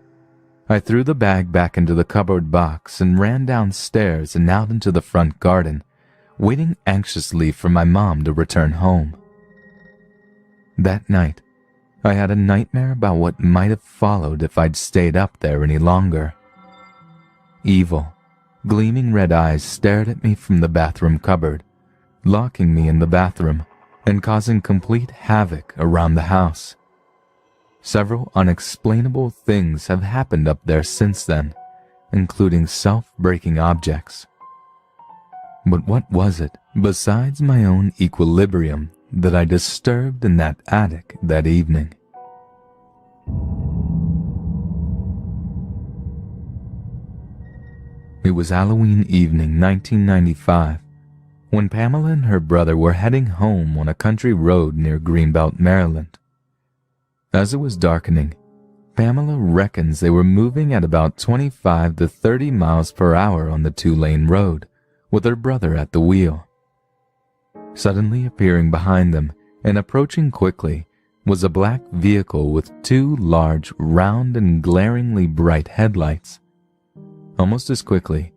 I threw the bag back into the cupboard box and ran downstairs and out into the front garden, waiting anxiously for my mom to return home. That night, I had a nightmare about what might have followed if I'd stayed up there any longer. Evil, gleaming red eyes stared at me from the bathroom cupboard, locking me in the bathroom and causing complete havoc around the house. Several unexplainable things have happened up there since then, including self-breaking objects. But what was it besides my own equilibrium that I disturbed in that attic that evening? It was Halloween evening 1995, when Pamela and her brother were heading home on a country road near Greenbelt, Maryland. As it was darkening, Pamela reckons they were moving at about 25 to 30 miles per hour on the two-lane road, with her brother at the wheel. Suddenly appearing behind them and approaching quickly was a black vehicle with two large, round and glaringly bright headlights. Almost as quickly,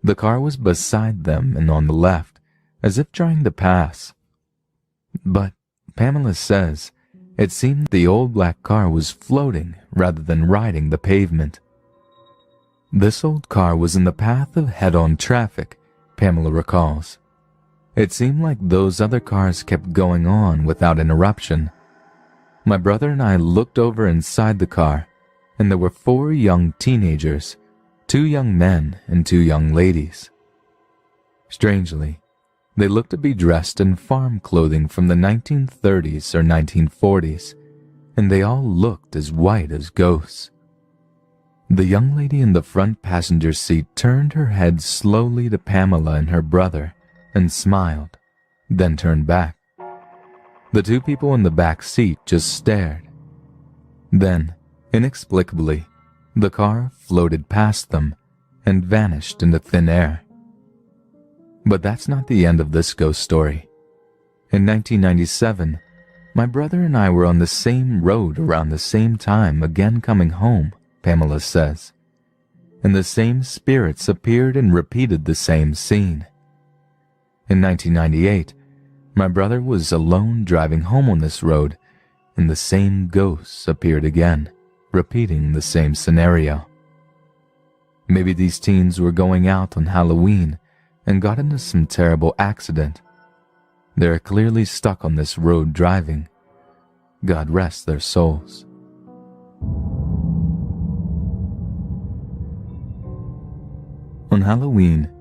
the car was beside them and on the left, as if trying to pass. But Pamela says it seemed the old black car was floating rather than riding the pavement. This old car was in the path of head-on traffic, Pamela recalls. It seemed like those other cars kept going on without interruption. My brother and I looked over inside the car, and there were 4 young teenagers, 2 young men and 2 young ladies. Strangely, they looked to be dressed in farm clothing from the 1930s or 1940s, and they all looked as white as ghosts. The young lady in the front passenger seat turned her head slowly to Pamela and her brother and smiled, then turned back. The 2 people in the back seat just stared. Then, inexplicably, the car floated past them and vanished into thin air. But that's not the end of this ghost story. In 1997, my brother and I were on the same road around the same time again coming home, Pamela says, and the same spirits appeared and repeated the same scene. In 1998, my brother was alone driving home on this road, and the same ghosts appeared again, repeating the same scenario. Maybe these teens were going out on Halloween and got into some terrible accident. They're clearly stuck on this road driving. God rest their souls. On Halloween,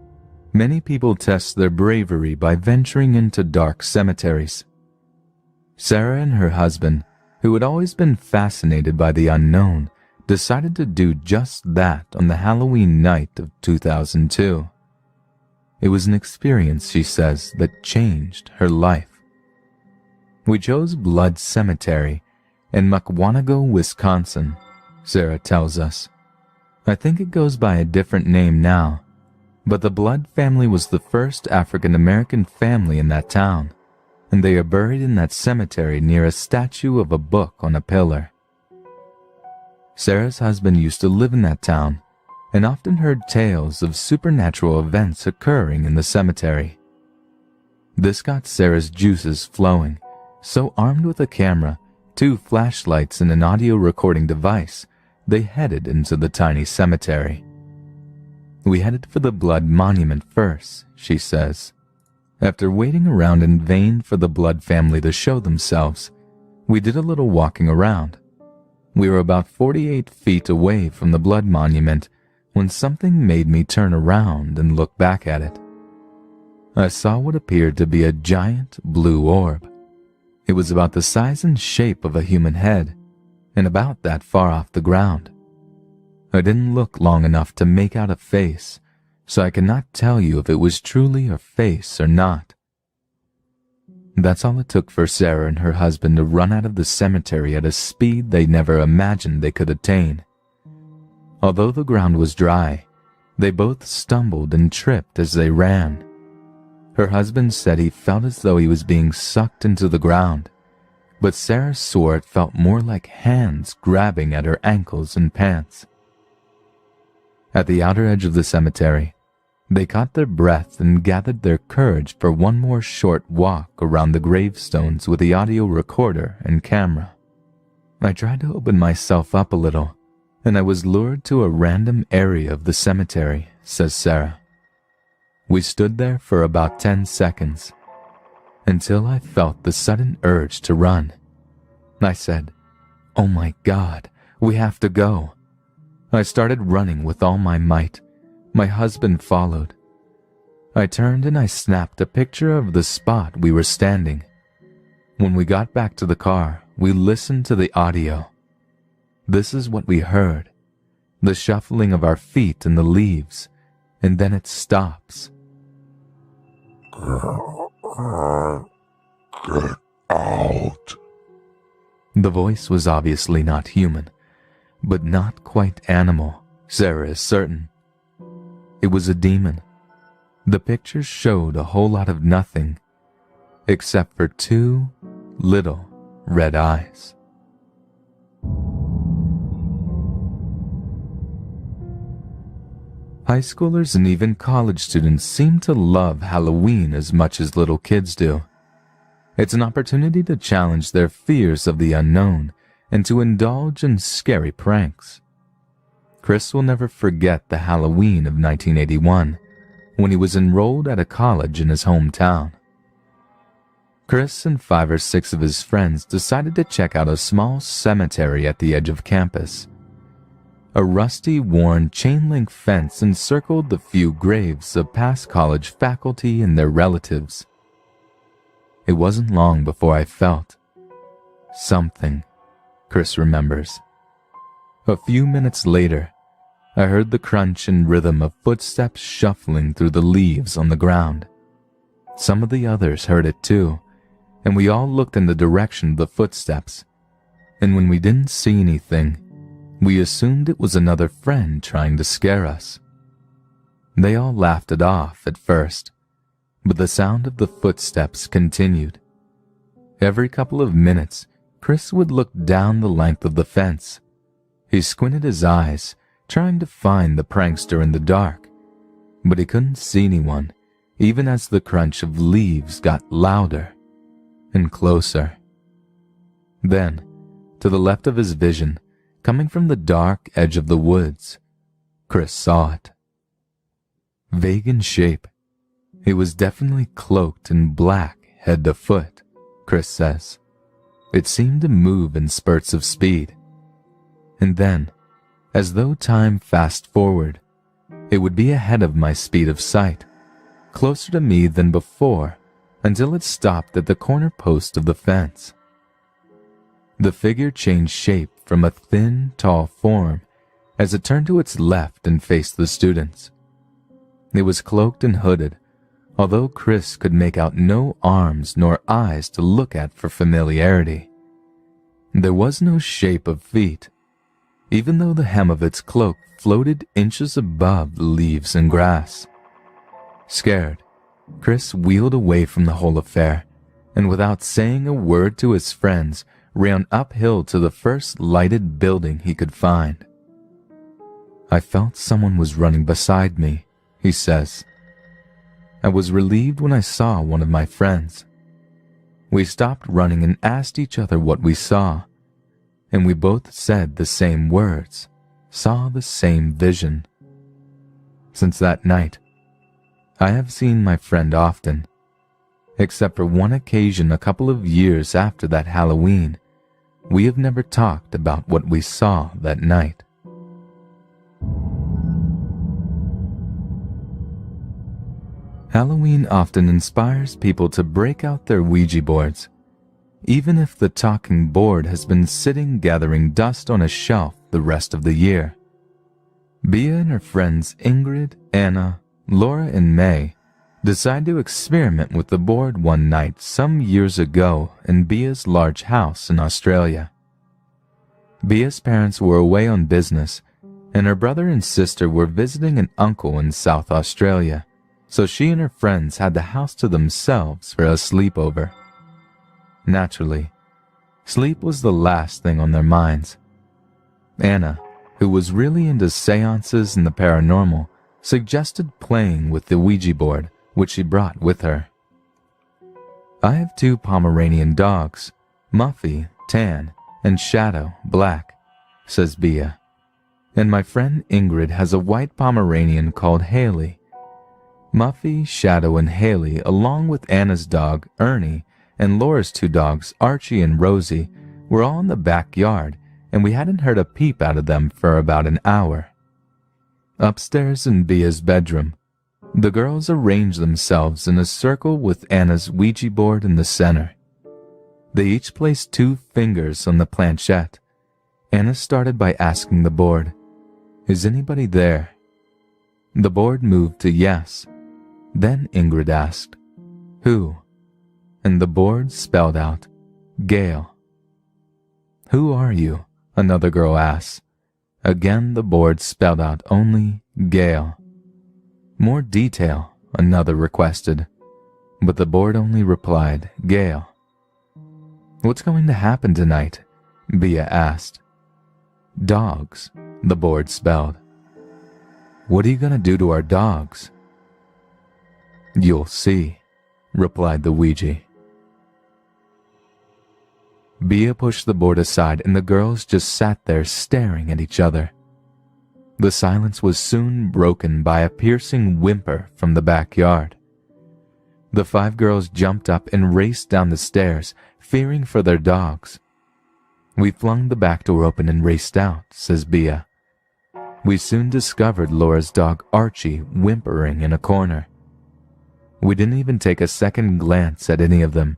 many people test their bravery by venturing into dark cemeteries. Sarah and her husband, who had always been fascinated by the unknown, decided to do just that on the Halloween night of 2002. It was an experience, she says, that changed her life. We chose Blood Cemetery in Mukwonago, Wisconsin, Sarah tells us. I think it goes by a different name now, but the Blood family was the first African-American family in that town, and they are buried in that cemetery near a statue of a book on a pillar. Sarah's husband used to live in that town and often heard tales of supernatural events occurring in the cemetery. This got Sarah's juices flowing, so armed with a camera, 2 flashlights, and an audio recording device, they headed into the tiny cemetery. We headed for the Blood Monument first, she says. After waiting around in vain for the Blood family to show themselves, we did a little walking around. We were about 48 feet away from the Blood Monument when something made me turn around and look back at it. I saw what appeared to be a giant blue orb. It was about the size and shape of a human head, and about that far off the ground. I didn't look long enough to make out a face, so I cannot tell you if it was truly a face or not. That's all it took for Sarah and her husband to run out of the cemetery at a speed they never imagined they could attain. Although the ground was dry, they both stumbled and tripped as they ran. Her husband said he felt as though he was being sucked into the ground, but Sarah swore it felt more like hands grabbing at her ankles and pants. At the outer edge of the cemetery, they caught their breath and gathered their courage for one more short walk around the gravestones with the audio recorder and camera. I tried to open myself up a little, and I was lured to a random area of the cemetery, says Sarah. We stood there for about 10 seconds, until I felt the sudden urge to run. I said, "Oh my God, we have to go." I started running with all my might. My husband followed. I turned and I snapped a picture of the spot we were standing. When we got back to the car, we listened to the audio. This is what we heard: the shuffling of our feet in the leaves, and then it stops. Get out. The voice was obviously not human, but not quite animal, Sarah is certain. It was a demon. The pictures showed a whole lot of nothing, except for 2 little red eyes. High schoolers and even college students seem to love Halloween as much as little kids do. It's an opportunity to challenge their fears of the unknown and to indulge in scary pranks. Chris will never forget the Halloween of 1981, when he was enrolled at a college in his hometown. Chris and 5 or 6 of his friends decided to check out a small cemetery at the edge of campus. A rusty, worn chain-link fence encircled the few graves of past college faculty and their relatives. It wasn't long before I felt something, Chris remembers. A few minutes later, I heard the crunch and rhythm of footsteps shuffling through the leaves on the ground. Some of the others heard it too, and we all looked in the direction of the footsteps. And when we didn't see anything, we assumed it was another friend trying to scare us. They all laughed it off at first, but the sound of the footsteps continued. Every couple of minutes, Chris would look down the length of the fence. He squinted his eyes, trying to find the prankster in the dark, but he couldn't see anyone, even as the crunch of leaves got louder and closer. Then, to the left of his vision, coming from the dark edge of the woods, Chris saw it. Vague in shape, it was definitely cloaked in black, head to foot, Chris says. It seemed to move in spurts of speed. And then, as though time fast forward, it would be ahead of my speed of sight, closer to me than before, until it stopped at the corner post of the fence. The figure changed shape from a thin, tall form as it turned to its left and faced the students. It was cloaked and hooded, although Chris could make out no arms nor eyes to look at for familiarity. There was no shape of feet, even though the hem of its cloak floated inches above the leaves and grass. Scared, Chris wheeled away from the whole affair, and without saying a word to his friends, ran uphill to the first lighted building he could find. I felt someone was running beside me, he says. I was relieved when I saw one of my friends. We stopped running and asked each other what we saw, and we both said the same words, saw the same vision. Since that night, I have seen my friend often. Except for one occasion a couple of years after that Halloween, we have never talked about what we saw that night. Halloween often inspires people to break out their Ouija boards, even if the talking board has been sitting gathering dust on a shelf the rest of the year. Bea and her friends Ingrid, Anna, Laura, and May decide to experiment with the board one night some years ago in Bea's large house in Australia. Bea's parents were away on business, and her brother and sister were visiting an uncle in South Australia, so she and her friends had the house to themselves for a sleepover. Naturally, sleep was the last thing on their minds. Anna, who was really into seances and the paranormal, suggested playing with the Ouija board, which she brought with her. I have 2 Pomeranian dogs, Muffy, tan, and Shadow, black, says Bea. And my friend Ingrid has a white Pomeranian called Haley. Muffy, Shadow, and Haley, along with Anna's dog, Ernie, and Laura's 2 dogs, Archie and Rosie, were all in the backyard, and we hadn't heard a peep out of them for about an hour. Upstairs in Bea's bedroom, the girls arranged themselves in a circle with Anna's Ouija board in the center. They each placed 2 fingers on the planchette. Anna started by asking the board, "Is anybody there?" The board moved to yes. Then Ingrid asked, "Who?" And the board spelled out, "Gail." "Who are you?" another girl asked. Again the board spelled out only Gail. "More detail," another requested, but the board only replied Gail. "What's going to happen tonight?" Bea asked. "Dogs," the board spelled. "What are you going to do to our dogs?" "You'll see," replied the Ouija. Bea pushed the board aside and the girls just sat there staring at each other. The silence was soon broken by a piercing whimper from the backyard. The 5 girls jumped up and raced down the stairs, fearing for their dogs. "We flung the back door open and raced out," says Bea. We soon discovered Laura's dog Archie whimpering in a corner. We didn't even take a second glance at any of them.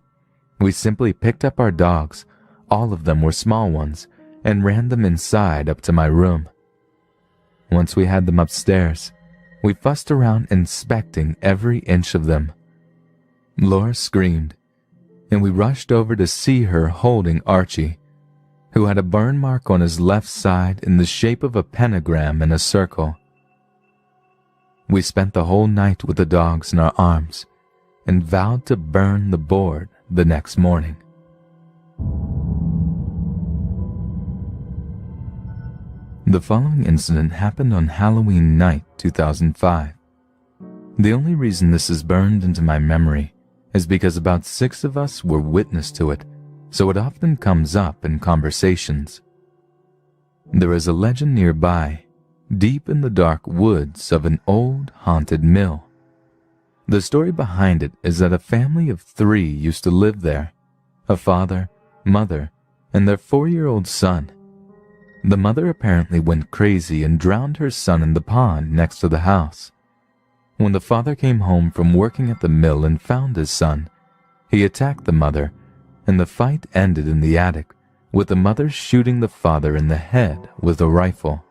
We simply picked up our dogs, all of them were small ones, and ran them inside up to my room. Once we had them upstairs, we fussed around inspecting every inch of them. Laura screamed, and we rushed over to see her holding Archie, who had a burn mark on his left side in the shape of a pentagram in a circle. We spent the whole night with the dogs in our arms and vowed to burn the board the next morning. The following incident happened on Halloween night 2005. The only reason this is burned into my memory is because about 6 of us were witness to it, so it often comes up in conversations. There is a legend nearby, deep in the dark woods of an old haunted mill. The story behind it is that a family of 3 used to live there, a father, mother, and their 4-year-old son. The mother apparently went crazy and drowned her son in the pond next to the house. When the father came home from working at the mill and found his son, he attacked the mother, and the fight ended in the attic, with the mother shooting the father in the head with a rifle.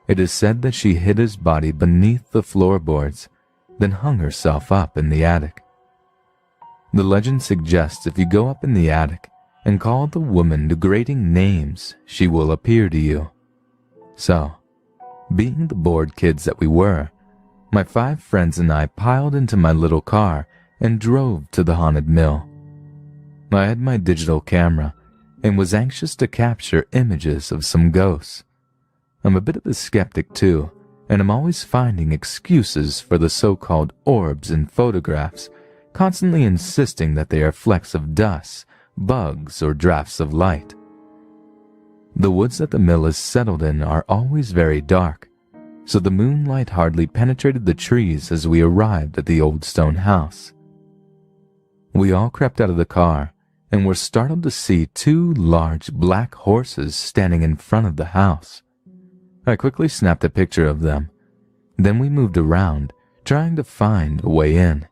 It is said that she hid his body beneath the floorboards, then hung herself up in the attic. The legend suggests if you go up in the attic and call the woman degrading names, she will appear to you. So, being the bored kids that we were, my 5 friends and I piled into my little car and drove to the haunted mill. I had my digital camera and was anxious to capture images of some ghosts. I'm a bit of a skeptic too, and I'm always finding excuses for the so-called orbs in photographs, constantly insisting that they are flecks of dust, bugs, or drafts of light. The woods that the mill is settled in are always very dark, so the moonlight hardly penetrated the trees as we arrived at the old stone house. We all crept out of the car and were startled to see 2 large black horses standing in front of the house. I quickly snapped a picture of them. Then we moved around, trying to find a way in.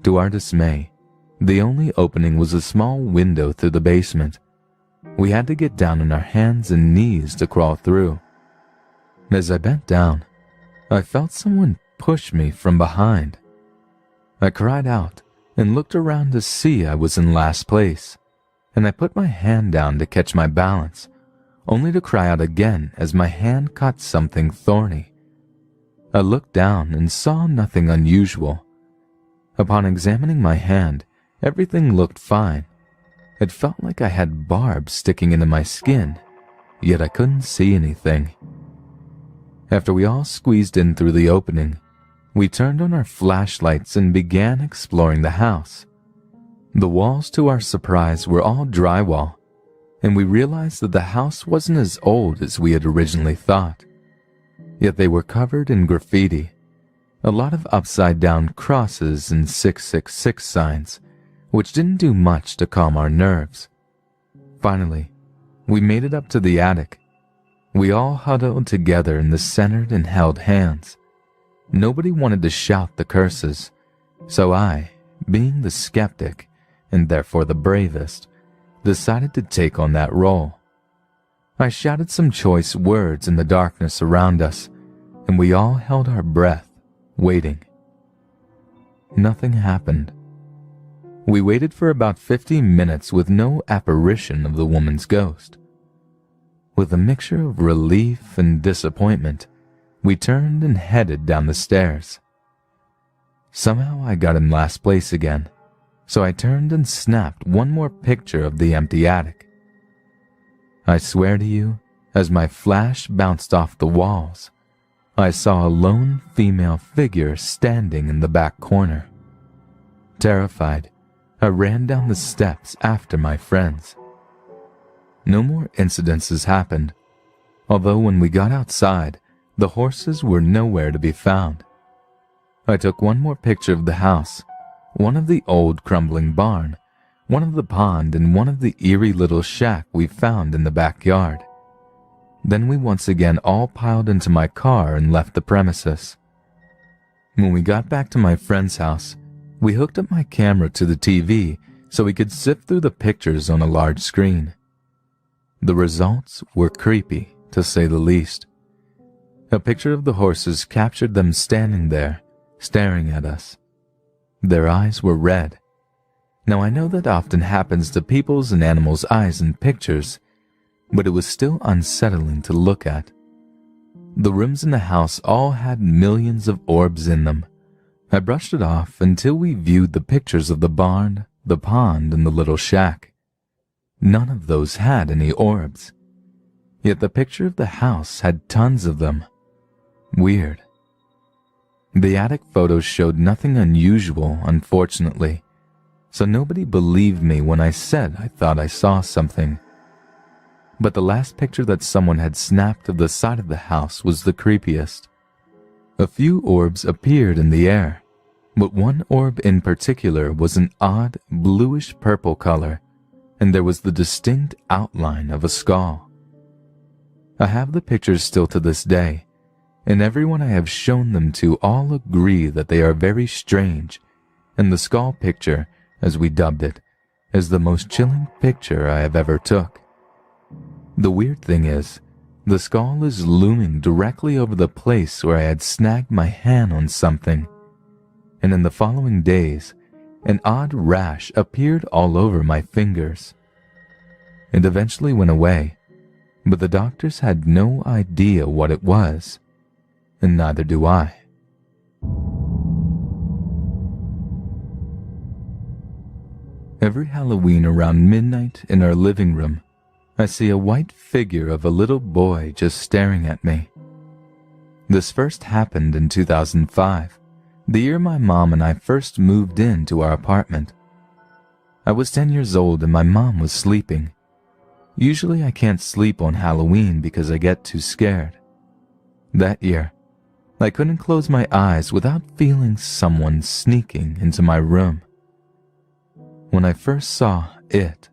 To our dismay, the only opening was a small window through the basement. We had to get down on our hands and knees to crawl through. As I bent down, I felt someone push me from behind. I cried out and looked around to see I was in last place, and I put my hand down to catch my balance, only to cry out again as my hand caught something thorny. I looked down and saw nothing unusual. Upon examining my hand, everything looked fine. It felt like I had barbs sticking into my skin, yet I couldn't see anything. After we all squeezed in through the opening, we turned on our flashlights and began exploring the house. The walls, to our surprise, were all drywall, and we realized that the house wasn't as old as we had originally thought. Yet they were covered in graffiti, a lot of upside-down crosses and 666 signs, which didn't do much to calm our nerves. Finally, we made it up to the attic. We all huddled together in the center and held hands. Nobody wanted to shout the curses, so I, being the skeptic, and therefore the bravest, decided to take on that role. I shouted some choice words in the darkness around us, and we all held our breath, waiting. Nothing happened. We waited for about 50 minutes with no apparition of the woman's ghost. With a mixture of relief and disappointment, we turned and headed down the stairs. Somehow I got in last place again, so I turned and snapped one more picture of the empty attic. I swear to you, as my flash bounced off the walls, I saw a lone female figure standing in the back corner. Terrified, I ran down the steps after my friends. No more incidences happened, although when we got outside, the horses were nowhere to be found. I took one more picture of the house, one of the old crumbling barn, one of the pond, and one of the eerie little shack we found in the backyard. Then we once again all piled into my car and left the premises. When we got back to my friend's house, we hooked up my camera to the TV so we could sift through the pictures on a large screen. The results were creepy, to say the least. A picture of the horses captured them standing there, staring at us. Their eyes were red. Now I know that often happens to people's and animals' eyes in pictures, but it was still unsettling to look at. The rooms in the house all had millions of orbs in them. I brushed it off until we viewed the pictures of the barn, the pond, and the little shack. None of those had any orbs. Yet the picture of the house had tons of them. Weird. The attic photos showed nothing unusual, unfortunately, so nobody believed me when I said I thought I saw something. But the last picture that someone had snapped of the side of the house was the creepiest. A few orbs appeared in the air, but one orb in particular was an odd bluish-purple color, and there was the distinct outline of a skull. I have the pictures still to this day, and everyone I have shown them to all agree that they are very strange, and the skull picture, as we dubbed it, is the most chilling picture I have ever took. The weird thing is, the skull is looming directly over the place where I had snagged my hand on something, and in the following days, an odd rash appeared all over my fingers. It eventually went away, but the doctors had no idea what it was, and neither do I. Every Halloween around midnight in our living room, I see a white figure of a little boy just staring at me. This first happened in 2005, the year my mom and I first moved into our apartment. I was 10 years old and my mom was sleeping. Usually I can't sleep on Halloween because I get too scared. That year, I couldn't close my eyes without feeling someone sneaking into my room. When I first saw it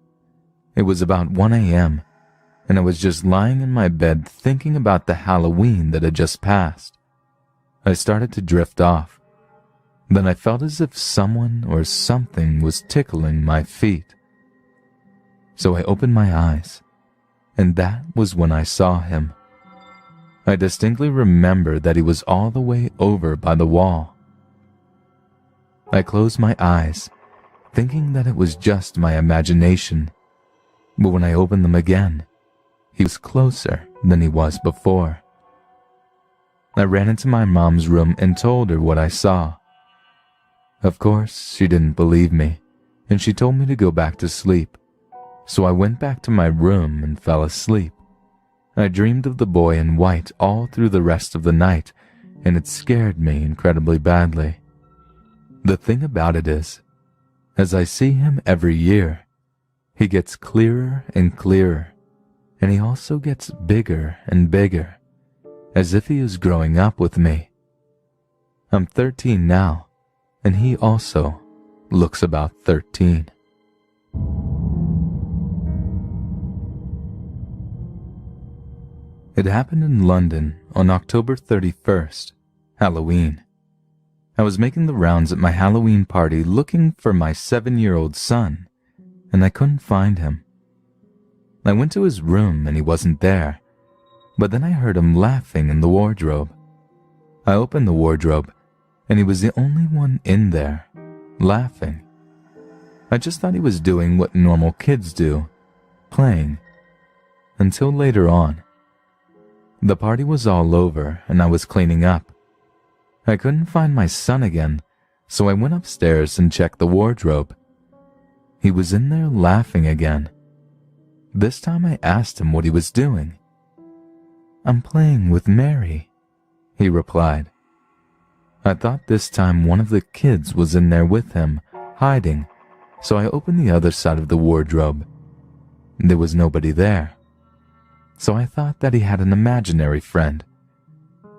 was about 1 a.m., and I was just lying in my bed thinking about the Halloween that had just passed. I started to drift off. Then I felt as if someone or something was tickling my feet. So I opened my eyes, and that was when I saw him. I distinctly remember that he was all the way over by the wall. I closed my eyes, thinking that it was just my imagination. But when I opened them again, he was closer than he was before. I ran into my mom's room and told her what I saw. Of course, she didn't believe me, and she told me to go back to sleep. So I went back to my room and fell asleep. I dreamed of the boy in white all through the rest of the night, and it scared me incredibly badly. The thing about it is, as I see him every year, he gets clearer and clearer, and he also gets bigger and bigger, as if he is growing up with me. I'm 13 now, and he also looks about 13. It happened in London on October 31st, Halloween. I was making the rounds at my Halloween party looking for my 7-year-old son, and I couldn't find him. I went to his room and he wasn't there, but then I heard him laughing in the wardrobe. I opened the wardrobe, and he was the only one in there, laughing. I just thought he was doing what normal kids do, playing, until later on. The party was all over and I was cleaning up. I couldn't find my son again, so I went upstairs and checked the wardrobe. He was in there laughing again. This time I asked him what he was doing. "I'm playing with Mary," he replied. I thought this time one of the kids was in there with him, hiding, so I opened the other side of the wardrobe. There was nobody there. So I thought that he had an imaginary friend.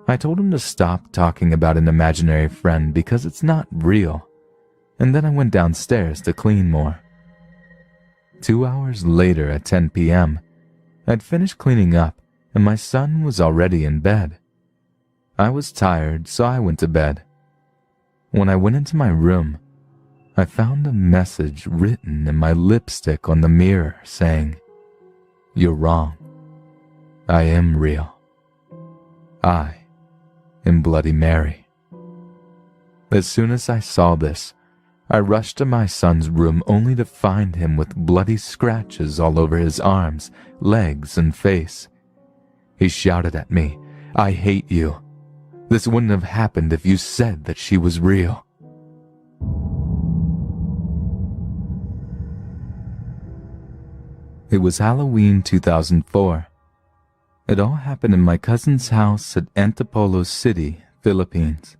I told him to stop talking about an imaginary friend because it's not real, and then I went downstairs to clean more. 2 hours later at 10 p.m., I'd finished cleaning up and my son was already in bed. I was tired, so I went to bed. When I went into my room, I found a message written in my lipstick on the mirror saying, "You're wrong. I am real. I am Bloody Mary." As soon as I saw this, I rushed to my son's room only to find him with bloody scratches all over his arms, legs, and face. He shouted at me, "I hate you. This wouldn't have happened if you said that she was real." It was Halloween 2004. It all happened in my cousin's house at Antipolo City, Philippines.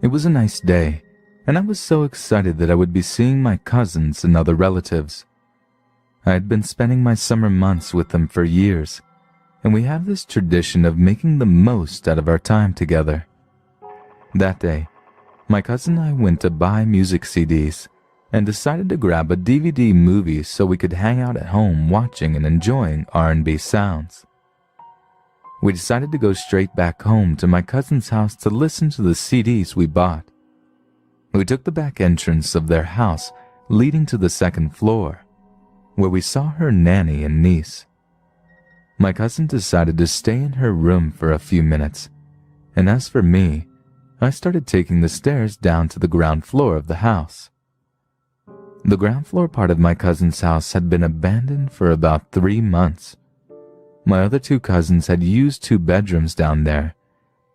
It was a nice day, and I was so excited that I would be seeing my cousins and other relatives. I had been spending my summer months with them for years, and we have this tradition of making the most out of our time together. That day, My cousin and I went to buy music CDs and decided to grab a DVD movie so we could hang out at home watching and enjoying R&B sounds. We decided to go straight back home to my cousin's house to listen to the CDs we bought. We took the back entrance of their house leading to the second floor, where we saw her nanny and niece. My cousin decided to stay in her room for a few minutes, and as for me, I started taking the stairs down to the ground floor of the house. The ground floor part of my cousin's house had been abandoned for about 3 months. My other 2 cousins had used 2 bedrooms down there,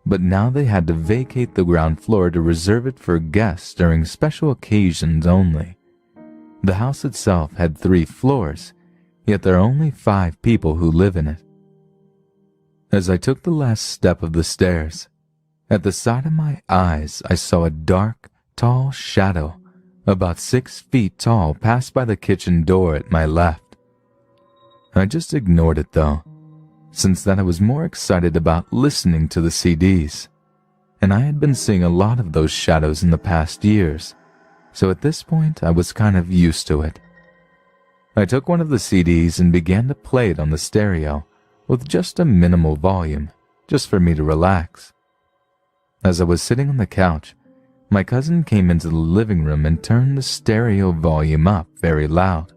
but now they had to vacate the ground floor to reserve it for guests during special occasions only. The house itself had 3 floors, yet there are only 5 people who live in it. As I took the last step of the stairs, at the side of my eyes I saw a dark, tall shadow about 6 feet tall pass by the kitchen door at my left. I just ignored it though, since then I was more excited about listening to the CDs, and I had been seeing a lot of those shadows in the past years, so at this point I was kind of used to it. I took one of the CDs and began to play it on the stereo with just a minimal volume, just for me to relax. As I was sitting on the couch, my cousin came into the living room and turned the stereo volume up very loud.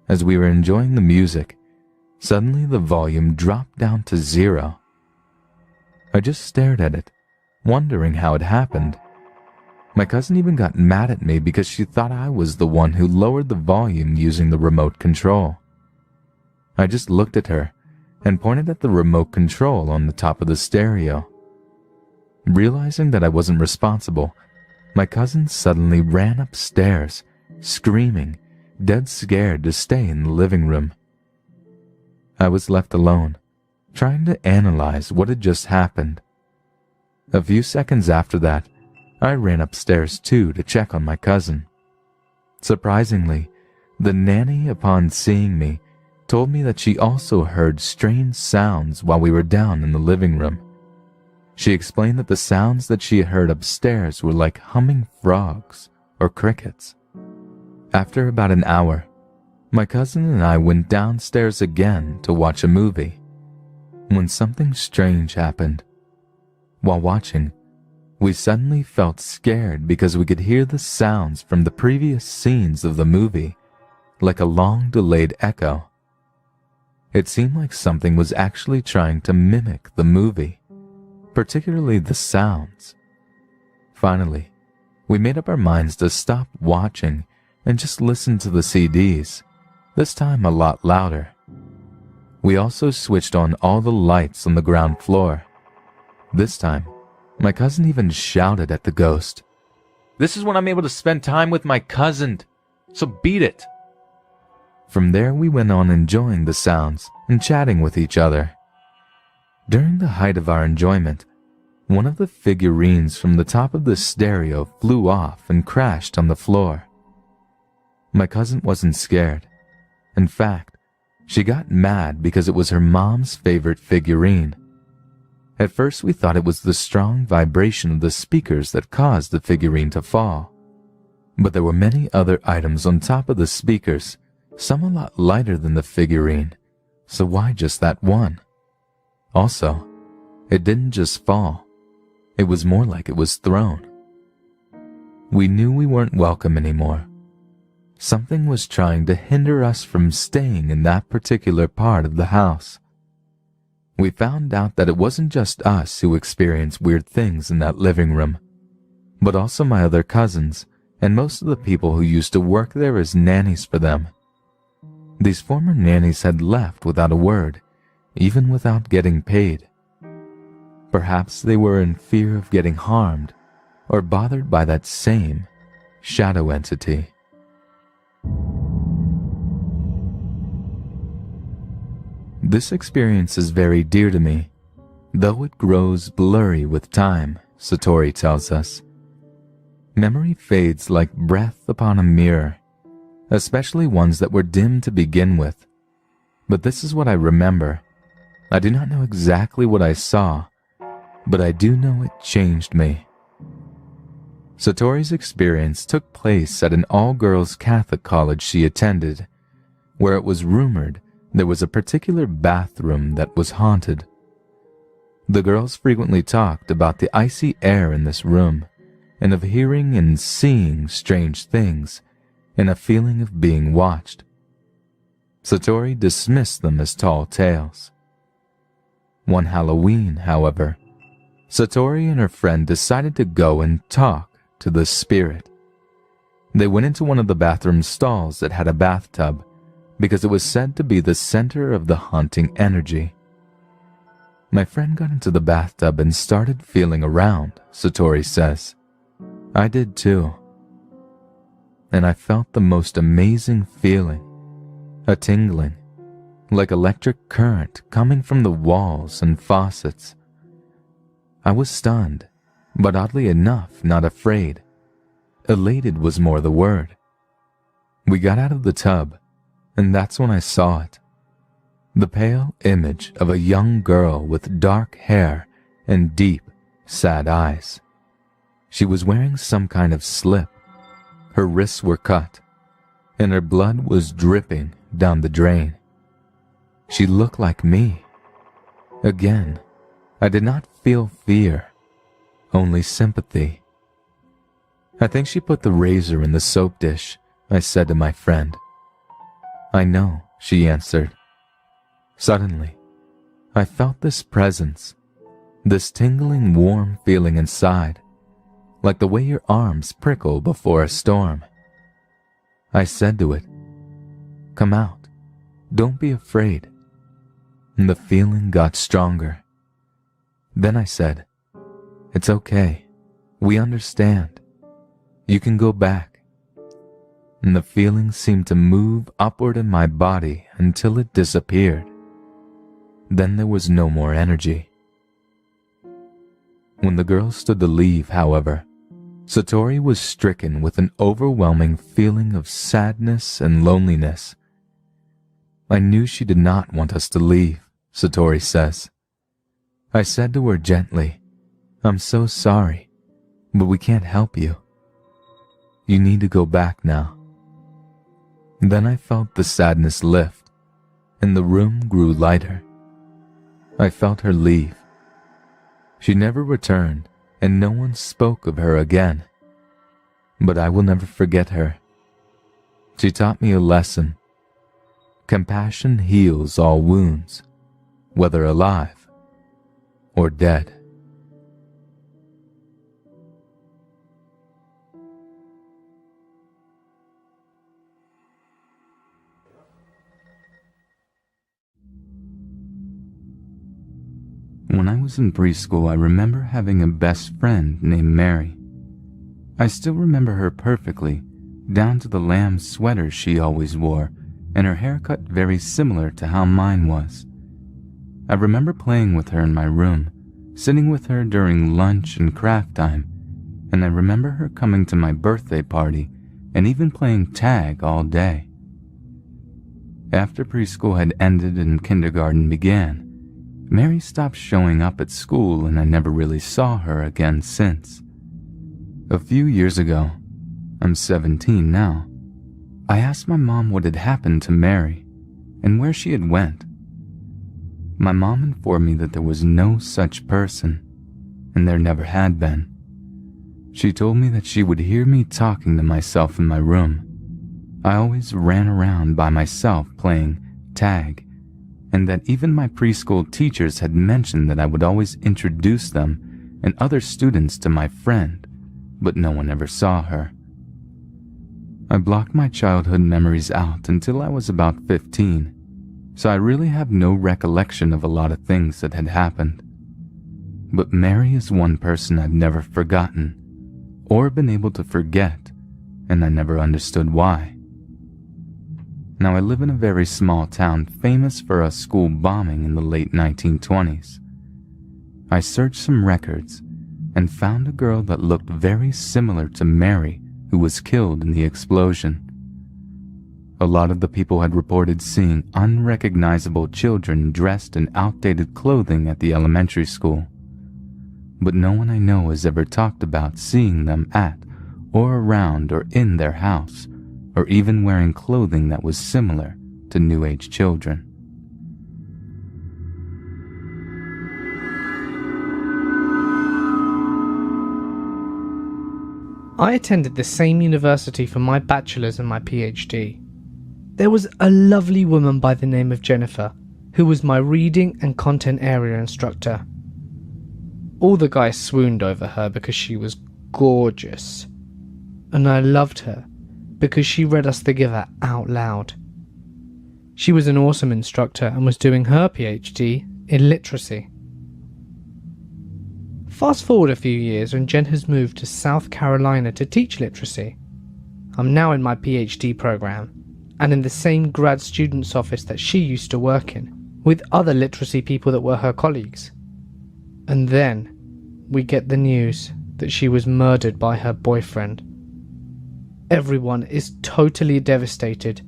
As we were enjoying the music, suddenly the volume dropped down to 0. I just stared at it, wondering how it happened. My cousin even got mad at me because she thought I was the one who lowered the volume using the remote control. I just looked at her and pointed at the remote control on the top of the stereo. Realizing that I wasn't responsible, my cousin suddenly ran upstairs, screaming, dead scared to stay in the living room. I was left alone, trying to analyze what had just happened. A few seconds after that, I ran upstairs too to check on my cousin. Surprisingly, the nanny, upon seeing me, told me that she also heard strange sounds while we were down in the living room. She explained that the sounds that she had heard upstairs were like humming frogs or crickets. After about an hour, my cousin and I went downstairs again to watch a movie, when something strange happened. While watching, we suddenly felt scared because we could hear the sounds from the previous scenes of the movie, like a long-delayed echo. It seemed like something was actually trying to mimic the movie, particularly the sounds. Finally, we made up our minds to stop watching and just listen to the CDs, this time a lot louder. We also switched on all the lights on the ground floor. This time, my cousin even shouted at the ghost, "This is when I'm able to spend time with my cousin, so beat it." From there we went on enjoying the sounds and chatting with each other. During the height of our enjoyment, one of the figurines from the top of the stereo flew off and crashed on the floor. My cousin wasn't scared. In fact, she got mad because it was her mom's favorite figurine. At first we thought it was the strong vibration of the speakers that caused the figurine to fall. But there were many other items on top of the speakers, some a lot lighter than the figurine, so why just that one? Also, it didn't just fall. It was more like it was thrown. We knew we weren't welcome anymore. Something was trying to hinder us from staying in that particular part of the house. We found out that it wasn't just us who experienced weird things in that living room, but also my other cousins and most of the people who used to work there as nannies for them. These former nannies had left without a word, even without getting paid. Perhaps they were in fear of getting harmed or bothered by that same shadow entity. This experience is very dear to me, though it grows blurry with time, Satori tells us. Memory fades like breath upon a mirror, especially ones that were dim to begin with. But this is what I remember. I do not know exactly what I saw, but I do know it changed me. Satori's experience took place at an all-girls Catholic college she attended, where it was rumored there was a particular bathroom that was haunted. The girls frequently talked about the icy air in this room, and of hearing and seeing strange things, and a feeling of being watched. Satori dismissed them as tall tales. One Halloween, however, Satori and her friend decided to go and talk to the spirit. They went into one of the bathroom stalls that had a bathtub because it was said to be the center of the haunting energy. My friend got into the bathtub and started feeling around, Satori says. I did too. And I felt the most amazing feeling, a tingling, like electric current coming from the walls and faucets. I was stunned, but oddly enough, not afraid. Elated was more the word. We got out of the tub, and that's when I saw it. The pale image of a young girl with dark hair and deep, sad eyes. She was wearing some kind of slip. Her wrists were cut, and her blood was dripping down the drain. She looked like me. Again, I did not feel fear, only sympathy. I think she put the razor in the soap dish, I said to my friend. I know, she answered. Suddenly, I felt this presence, this tingling warm feeling inside, like the way your arms prickle before a storm. I said to it, "Come out, don't be afraid." And the feeling got stronger. Then I said, "It's okay, we understand. You can go back." And the feeling seemed to move upward in my body until it disappeared. Then there was no more energy. When the girls stood to leave, however, Satori was stricken with an overwhelming feeling of sadness and loneliness. I knew she did not want us to leave, Satori says. I said to her gently, "I'm so sorry, but we can't help you. You need to go back now." Then I felt the sadness lift, and the room grew lighter. I felt her leave. She never returned, and no one spoke of her again. But I will never forget her. She taught me a lesson. Compassion heals all wounds, whether alive or dead. When I was in preschool, I remember having a best friend named Mary. I still remember her perfectly, down to the lamb sweater she always wore, and her haircut very similar to how mine was. I remember playing with her in my room, sitting with her during lunch and craft time, and I remember her coming to my birthday party and even playing tag all day. After preschool had ended and kindergarten began, Mary stopped showing up at school and I never really saw her again since. A few years ago, I'm 17 now, I asked my mom what had happened to Mary and where she had went. My mom informed me that there was no such person, and there never had been. She told me that she would hear me talking to myself in my room. I always ran around by myself playing tag, and that even my preschool teachers had mentioned that I would always introduce them and other students to my friend, but no one ever saw her. I blocked my childhood memories out until I was about 15, so I really have no recollection of a lot of things that had happened. But Mary is one person I've never forgotten, or been able to forget, and I never understood why. Now I live in a very small town famous for a school bombing in the late 1920s. I searched some records and found a girl that looked very similar to Mary who was killed in the explosion. A lot of the people had reported seeing unrecognizable children dressed in outdated clothing at the elementary school, but no one I know has ever talked about seeing them at or around or in their house, or even wearing clothing that was similar to New Age children. I attended the same university for my bachelor's and my PhD. There was a lovely woman by the name of Jennifer, who was my reading and content area instructor. All the guys swooned over her because she was gorgeous, and I loved her because she read us the Giver out loud. She was an awesome instructor and was doing her PhD in literacy. Fast forward a few years and Jen has moved to South Carolina to teach literacy. I'm now in my PhD program and in the same grad student's office that she used to work in, with other literacy people that were her colleagues. And then we get the news that she was murdered by her boyfriend. Everyone is totally devastated,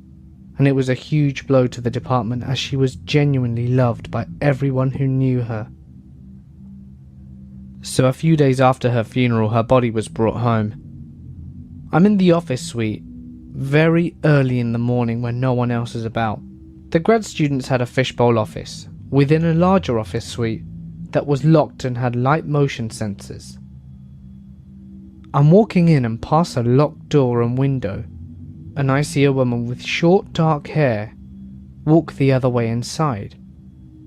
and it was a huge blow to the department as she was genuinely loved by everyone who knew her. So a few days after her funeral, her body was brought home. I'm in the office suite very early in the morning when no one else is about. The grad students had a fishbowl office within a larger office suite that was locked and had light motion sensors. I'm walking in and pass a locked door and window, and I see a woman with short dark hair walk the other way inside,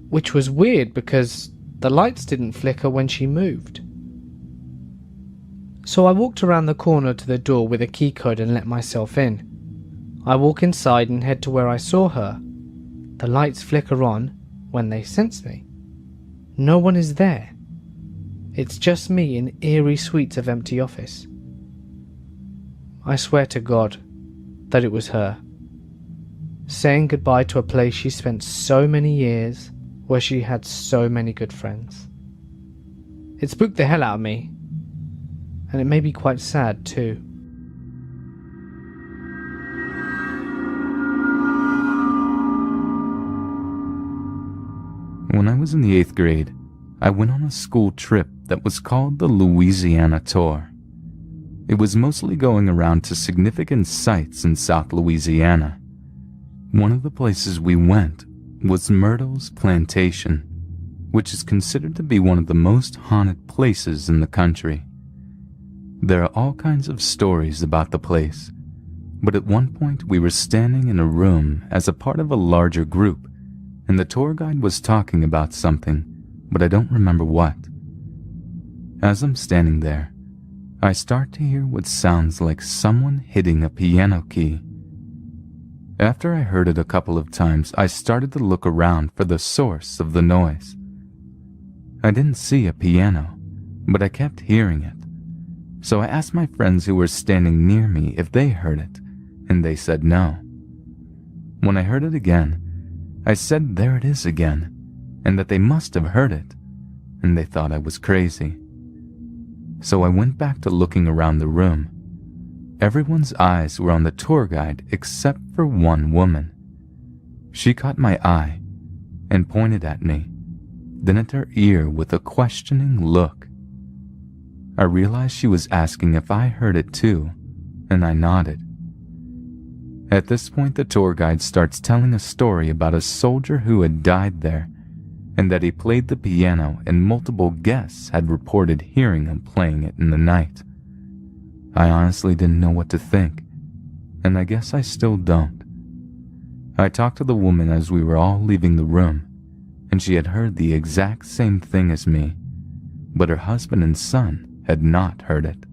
which was weird because the lights didn't flicker when she moved. So I walked around the corner to the door with a key code and let myself in. I walk inside and head to where I saw her. The lights flicker on when they sense me. No one is there. It's just me in eerie suites of empty office. I swear to God that it was her, saying goodbye to a place she spent so many years, where she had so many good friends. It spooked the hell out of me, and it made me quite sad too. When I was in the 8th grade, I went on a school trip that was called the Louisiana Tour. It was mostly going around to significant sites in South Louisiana. One of the places we went was Myrtle's Plantation, which is considered to be one of the most haunted places in the country. There are all kinds of stories about the place, but at one point we were standing in a room as a part of a larger group, and the tour guide was talking about something, but I don't remember what. As I'm standing there, I start to hear what sounds like someone hitting a piano key. After I heard it a couple of times, I started to look around for the source of the noise. I didn't see a piano, but I kept hearing it. So I asked my friends who were standing near me if they heard it, and they said no. When I heard it again, I said there it is again, and that they must have heard it, and they thought I was crazy. So I went back to looking around the room. Everyone's eyes were on the tour guide except for one woman. She caught my eye and pointed at me, then at her ear with a questioning look. I realized she was asking if I heard it too, and I nodded. At this point, the tour guide starts telling a story about a soldier who had died there, and that he played the piano and multiple guests had reported hearing him playing it in the night. I honestly didn't know what to think, and I guess I still don't. I talked to the woman as we were all leaving the room, and she had heard the exact same thing as me, but her husband and son had not heard it.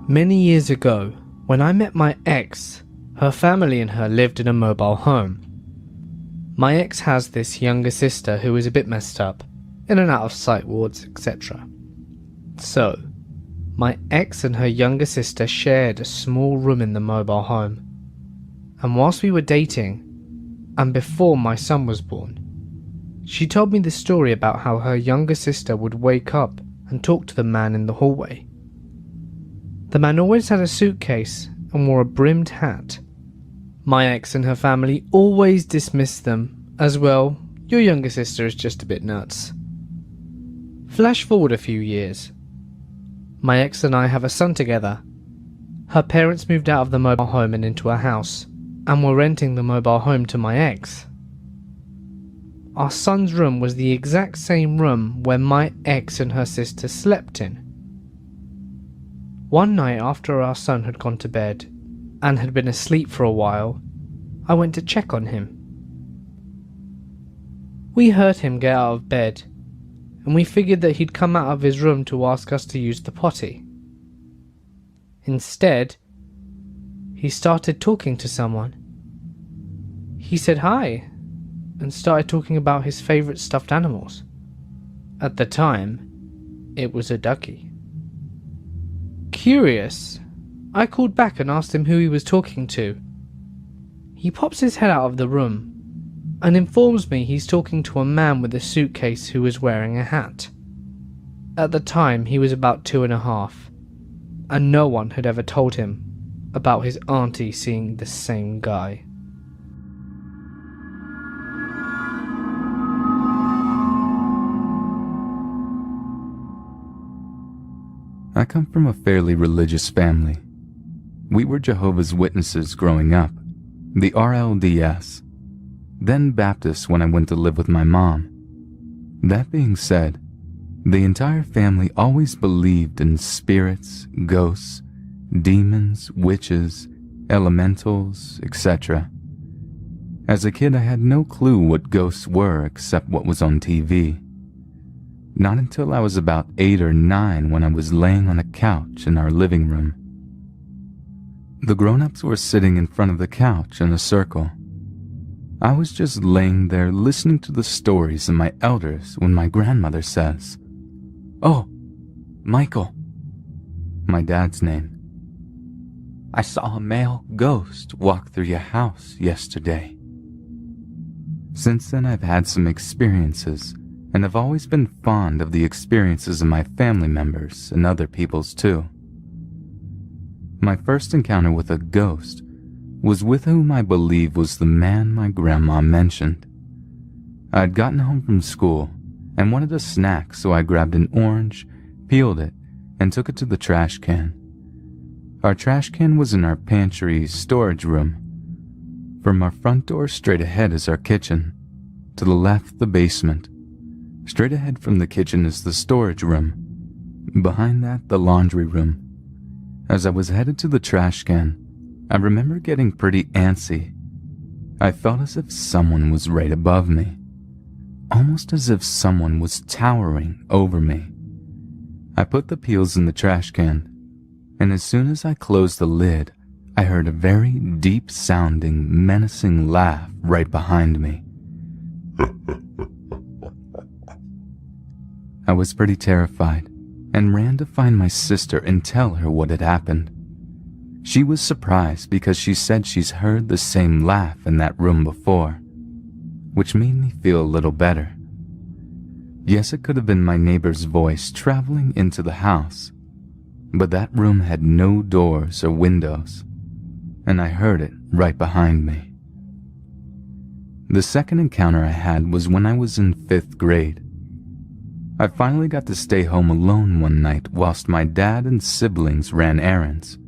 Many years ago, when I met my ex, her family and her lived in a mobile home. My ex has this younger sister who is a bit messed up, in and out of psych wards, etc. So, my ex and her younger sister shared a small room in the mobile home. And whilst we were dating, and before my son was born, she told me the story about how her younger sister would wake up and talk to the man in the hallway. The man always had a suitcase and wore a brimmed hat. My ex and her family always dismissed them as, well, Your younger sister is just a bit nuts. Flash forward a few years. My ex and I have a son together. Her parents moved out of the mobile home and into a house, and were renting the mobile home to my ex. Our son's room was the exact same room where my ex and her sister slept in. One night after our son had gone to bed, and had been asleep for a while, I went to check on him. We heard him get out of bed, and we figured that he'd come out of his room to ask us to use the potty. Instead, he started talking to someone. He said hi, and started talking about his favourite stuffed animals. At the time, it was a ducky. Curious, I called back and asked him who he was talking to. He pops his head out of the room and informs me he's talking to a man with a suitcase who was wearing a hat. At the time, he was about 2.5, and no one had ever told him about his auntie seeing the same guy. I come from a fairly religious family. We were Jehovah's Witnesses growing up, the RLDS, then Baptist when I went to live with my mom. That being said, the entire family always believed in spirits, ghosts, demons, witches, elementals, etc. As a kid, I had no clue what ghosts were except what was on TV. Not until I was about 8 or 9 when I was laying on a couch in our living room. The grown-ups were sitting in front of the couch in a circle. I was just laying there listening to the stories of my elders when my grandmother says, "Oh, Michael," my dad's name, "I saw a male ghost walk through your house yesterday." Since then, I've had some experiences, and have always been fond of the experiences of my family members and other people's too. My first encounter with a ghost was with whom I believe was the man my grandma mentioned. I had gotten home from school and wanted a snack, so I grabbed an orange, peeled it, and took it to the trash can. Our trash can was in our pantry storage room. From our front door straight ahead is our kitchen. To the left, the basement. Straight ahead from the kitchen is the storage room. Behind that, the laundry room. As I was headed to the trash can, I remember getting pretty antsy. I felt as if someone was right above me, almost as if someone was towering over me. I put the peels in the trash can, and as soon as I closed the lid, I heard a very deep-sounding, menacing laugh right behind me. I was pretty terrified and ran to find my sister and tell her what had happened. She was surprised because she said she's heard the same laugh in that room before, which made me feel a little better. Yes, it could have been my neighbor's voice traveling into the house, but that room had no doors or windows, and I heard it right behind me. The second encounter I had was when I was in 5th grade. I finally got to stay home alone one night whilst my dad and siblings ran errands,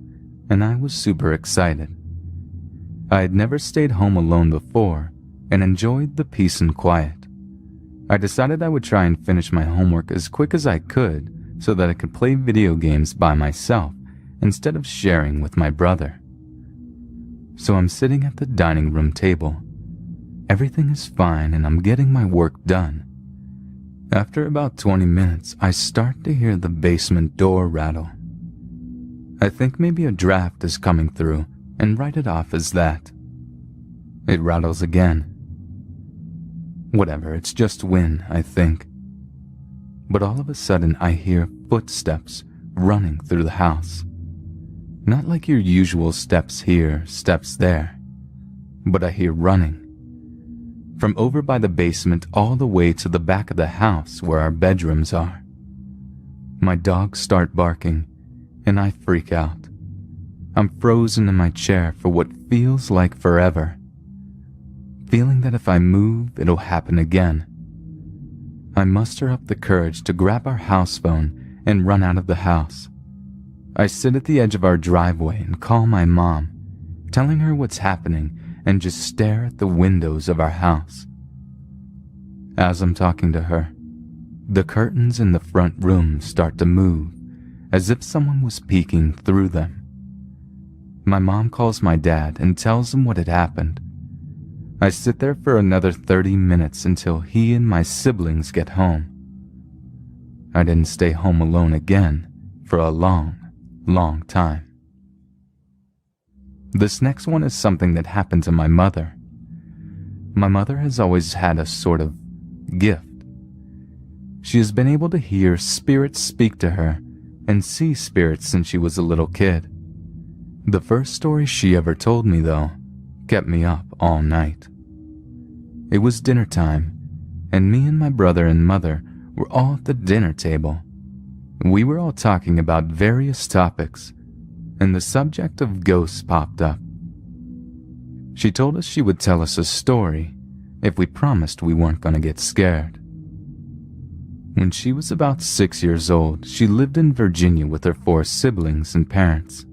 and I was super excited. I had never stayed home alone before and enjoyed the peace and quiet. I decided I would try and finish my homework as quick as I could so that I could play video games by myself instead of sharing with my brother. So I'm sitting at the dining room table. Everything is fine and I'm getting my work done. After about 20 minutes, I start to hear the basement door rattle. I think maybe a draft is coming through and write it off as that. It rattles again. Whatever, it's just wind, I think. But all of a sudden I hear footsteps running through the house. Not like your usual steps here, steps there, but I hear running. From over by the basement all the way to the back of the house where our bedrooms are. My dogs start barking, and I freak out. I'm frozen in my chair for what feels like forever. feeling that if I move, it'll happen again. I muster up the courage to grab our house phone and run out of the house. I sit at the edge of our driveway and call my mom, telling her what's happening, and just stare at the windows of our house. As I'm talking to her, the curtains in the front room start to move, as if someone was peeking through them. My mom calls my dad and tells him what had happened. I sit there for another 30 minutes until he and my siblings get home. I didn't stay home alone again for a long time. This next one is something that happened to my mother. My mother has always had a sort of gift. She has been able to hear spirits speak to her and see spirits since she was a little kid. The first story she ever told me, though, kept me up all night. It was dinner time, and me and my brother and mother were all at the dinner table. We were all talking about various topics, and the subject of ghosts popped up. She told us she would tell us a story if we promised we weren't going to get scared. When she was about 6 years old, she lived in Virginia with her 4 siblings and parents.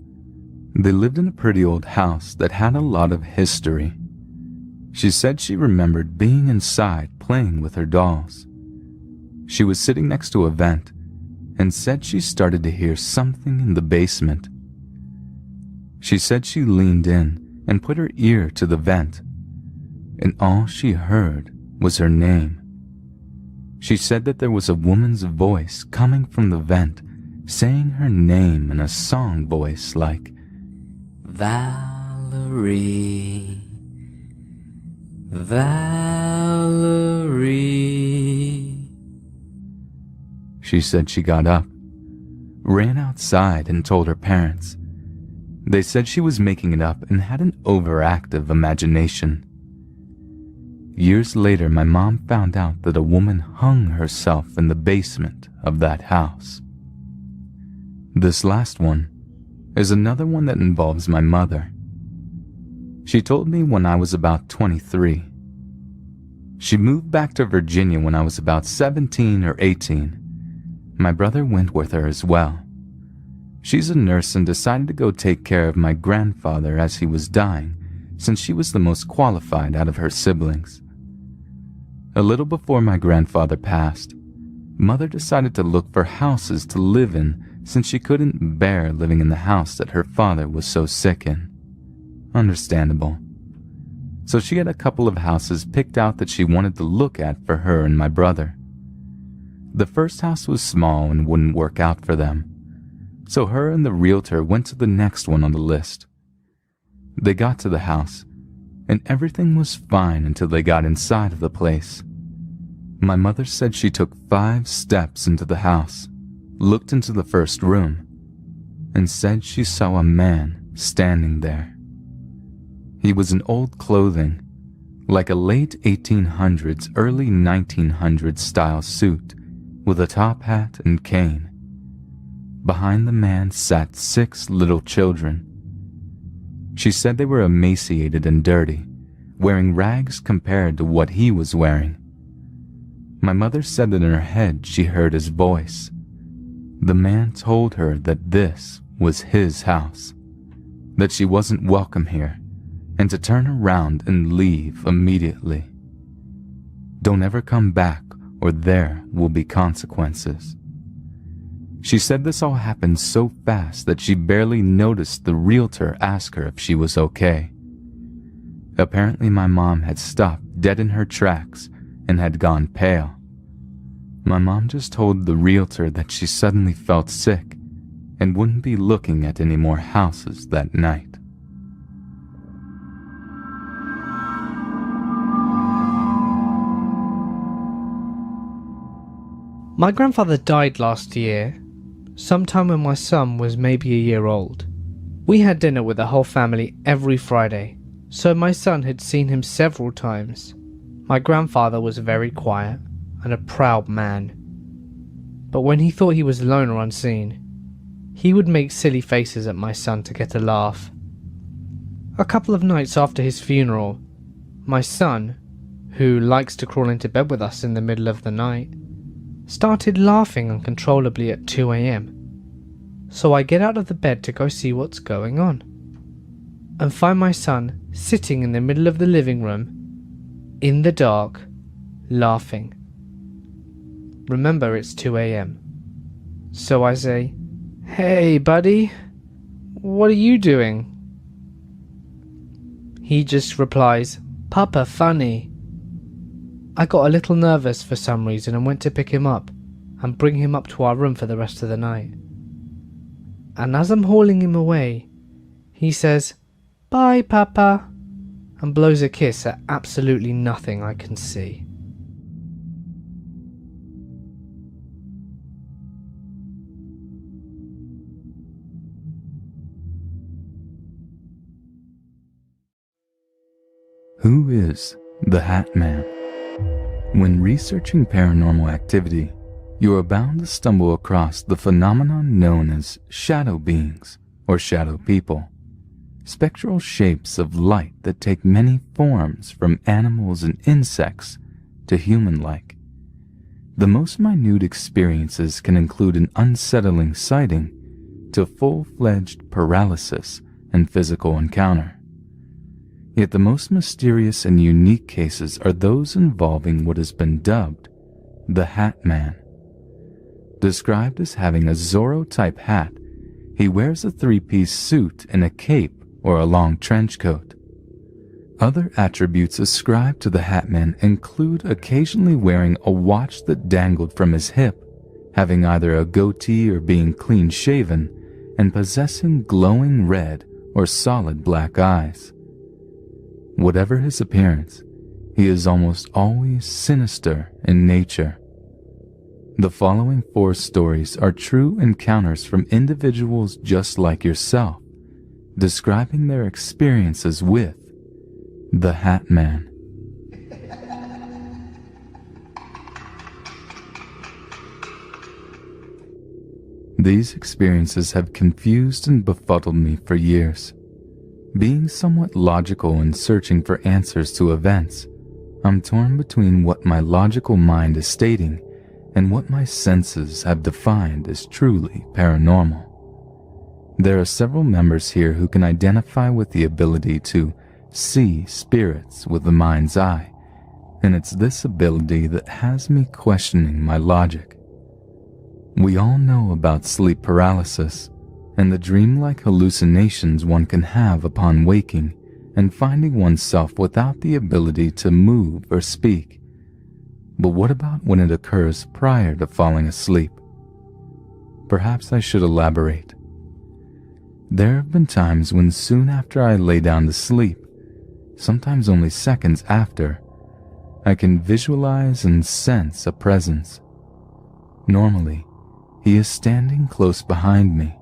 They lived in a pretty old house that had a lot of history. She said she remembered being inside playing with her dolls. She was sitting next to a vent and said she started to hear something in the basement. She said she leaned in and put her ear to the vent, and all she heard was her name. She said that there was a woman's voice coming from the vent, saying her name in a song voice like, "Valerie, Valerie." She said she got up, ran outside, and told her parents. They said she was making it up and had an overactive imagination. Years later, my mom found out that a woman hung herself in the basement of that house. This last one is another one that involves my mother. She told me when I was about 23. She moved back to Virginia when I was about 17 or 18. My brother went with her as well. She's a nurse and decided to go take care of my grandfather as he was dying, since she was the most qualified out of her siblings. A little before my grandfather passed, Mother decided to look for houses to live in since she couldn't bear living in the house that her father was so sick in. Understandable. So she had a couple of houses picked out that she wanted to look at for her and my brother. The first house was small and wouldn't work out for them, so her and the realtor went to the next one on the list. They got to the house, and everything was fine until they got inside of the place. My mother said she took 5 steps into the house, looked into the first room, and said she saw a man standing there. He was in old clothing, like a late 1800s, early 1900s style suit with a top hat and cane. Behind the man sat 6 little children. She said they were emaciated and dirty, wearing rags compared to what he was wearing. My mother said that in her head she heard his voice. The man told her that this was his house, that she wasn't welcome here, and to turn around and leave immediately. Don't ever come back or there will be consequences. She said this all happened so fast that she barely noticed the realtor ask her if she was okay. Apparently my mom had stopped dead in her tracks and had gone pale. My mom just told the realtor that she suddenly felt sick and wouldn't be looking at any more houses that night. My grandfather died last year, sometime when my son was maybe a year old. We had dinner with the whole family every Friday, so my son had seen him several times. My grandfather was very quiet and a proud man, but when he thought he was alone or unseen, he would make silly faces at my son to get a laugh. A couple of nights after his funeral, my son, who likes to crawl into bed with us in the middle of the night, started laughing uncontrollably at 2 a.m. So I get out of the bed to go see what's going on, and find my son sitting in the middle of the living room, in the dark, laughing. Remember, it's 2 a.m. So I say, "Hey, buddy, what are you doing?" He just replies, "Papa, funny." I got a little nervous for some reason and went to pick him up and bring him up to our room for the rest of the night. And as I'm hauling him away, he says, "Bye, Papa," and blows a kiss at absolutely nothing I can see. Who is the Hat Man? When researching paranormal activity, you are bound to stumble across the phenomenon known as shadow beings or shadow people, spectral shapes of light that take many forms from animals and insects to human-like. The most minute experiences can include an unsettling sighting to full-fledged paralysis and physical encounter. Yet the most mysterious and unique cases are those involving what has been dubbed the Hat Man. Described as having a Zorro-type hat, he wears a three-piece suit and a cape or a long trench coat. Other attributes ascribed to the Hat Man include occasionally wearing a watch that dangled from his hip, having either a goatee or being clean-shaven, and possessing glowing red or solid black eyes. Whatever his appearance, he is almost always sinister in nature. The following 4 stories are true encounters from individuals just like yourself, describing their experiences with the Hat Man. These experiences have confused and befuddled me for years. Being somewhat logical and searching for answers to events, I'm torn between what my logical mind is stating and what my senses have defined as truly paranormal. There are several members here who can identify with the ability to see spirits with the mind's eye, and it's this ability that has me questioning my logic. We all know about sleep paralysis and the dreamlike hallucinations one can have upon waking and finding oneself without the ability to move or speak. But what about when it occurs prior to falling asleep? Perhaps I should elaborate. There have been times when soon after I lay down to sleep, sometimes only seconds after, I can visualize and sense a presence. Normally, he is standing close behind me,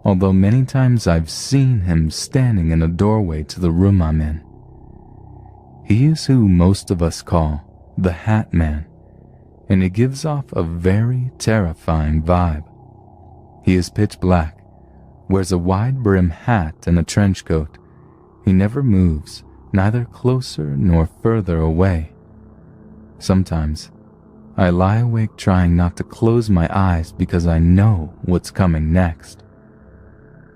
although many times I've seen him standing in a doorway to the room I'm in. He is who most of us call the Hat Man, and he gives off a very terrifying vibe. He is pitch black, wears a wide brim hat and a trench coat. He never moves, neither closer nor further away. Sometimes, I lie awake trying not to close my eyes because I know what's coming next.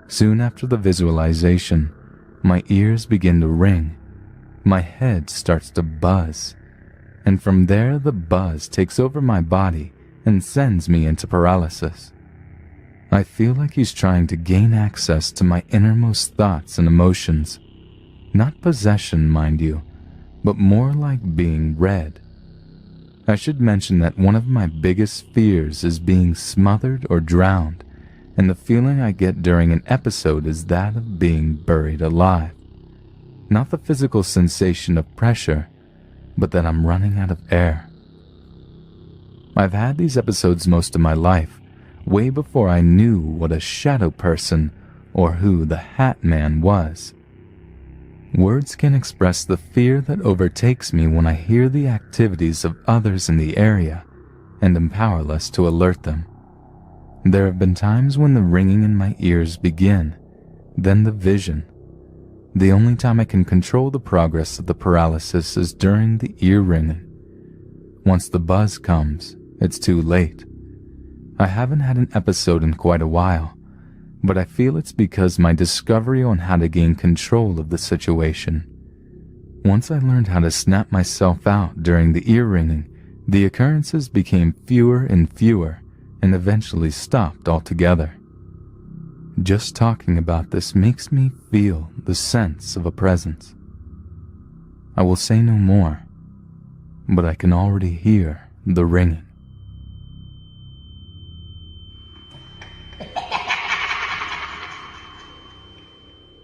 Soon after the visualization, my ears begin to ring, my head starts to buzz, and from there the buzz takes over my body and sends me into paralysis. I feel like he's trying to gain access to my innermost thoughts and emotions. Not possession, mind you, but more like being read. I should mention that one of my biggest fears is being smothered or drowned, and the feeling I get during an episode is that of being buried alive. Not the physical sensation of pressure, but that I'm running out of air. I've had these episodes most of my life, way before I knew what a shadow person or who the Hat Man was. Words can express the fear that overtakes me when I hear the activities of others in the area and am powerless to alert them. There have been times when the ringing in my ears begin, then the vision, The only time I can control the progress of the paralysis is during the ear ringing. Once the buzz comes, it's too late. I haven't had an episode in quite a while, but I feel it's because my discovery on how to gain control of the situation. Once I learned how to snap myself out during the ear ringing, the occurrences became fewer and fewer and eventually stopped altogether. Just talking about this makes me feel the sense of a presence. I will say no more, but I can already hear the ringing.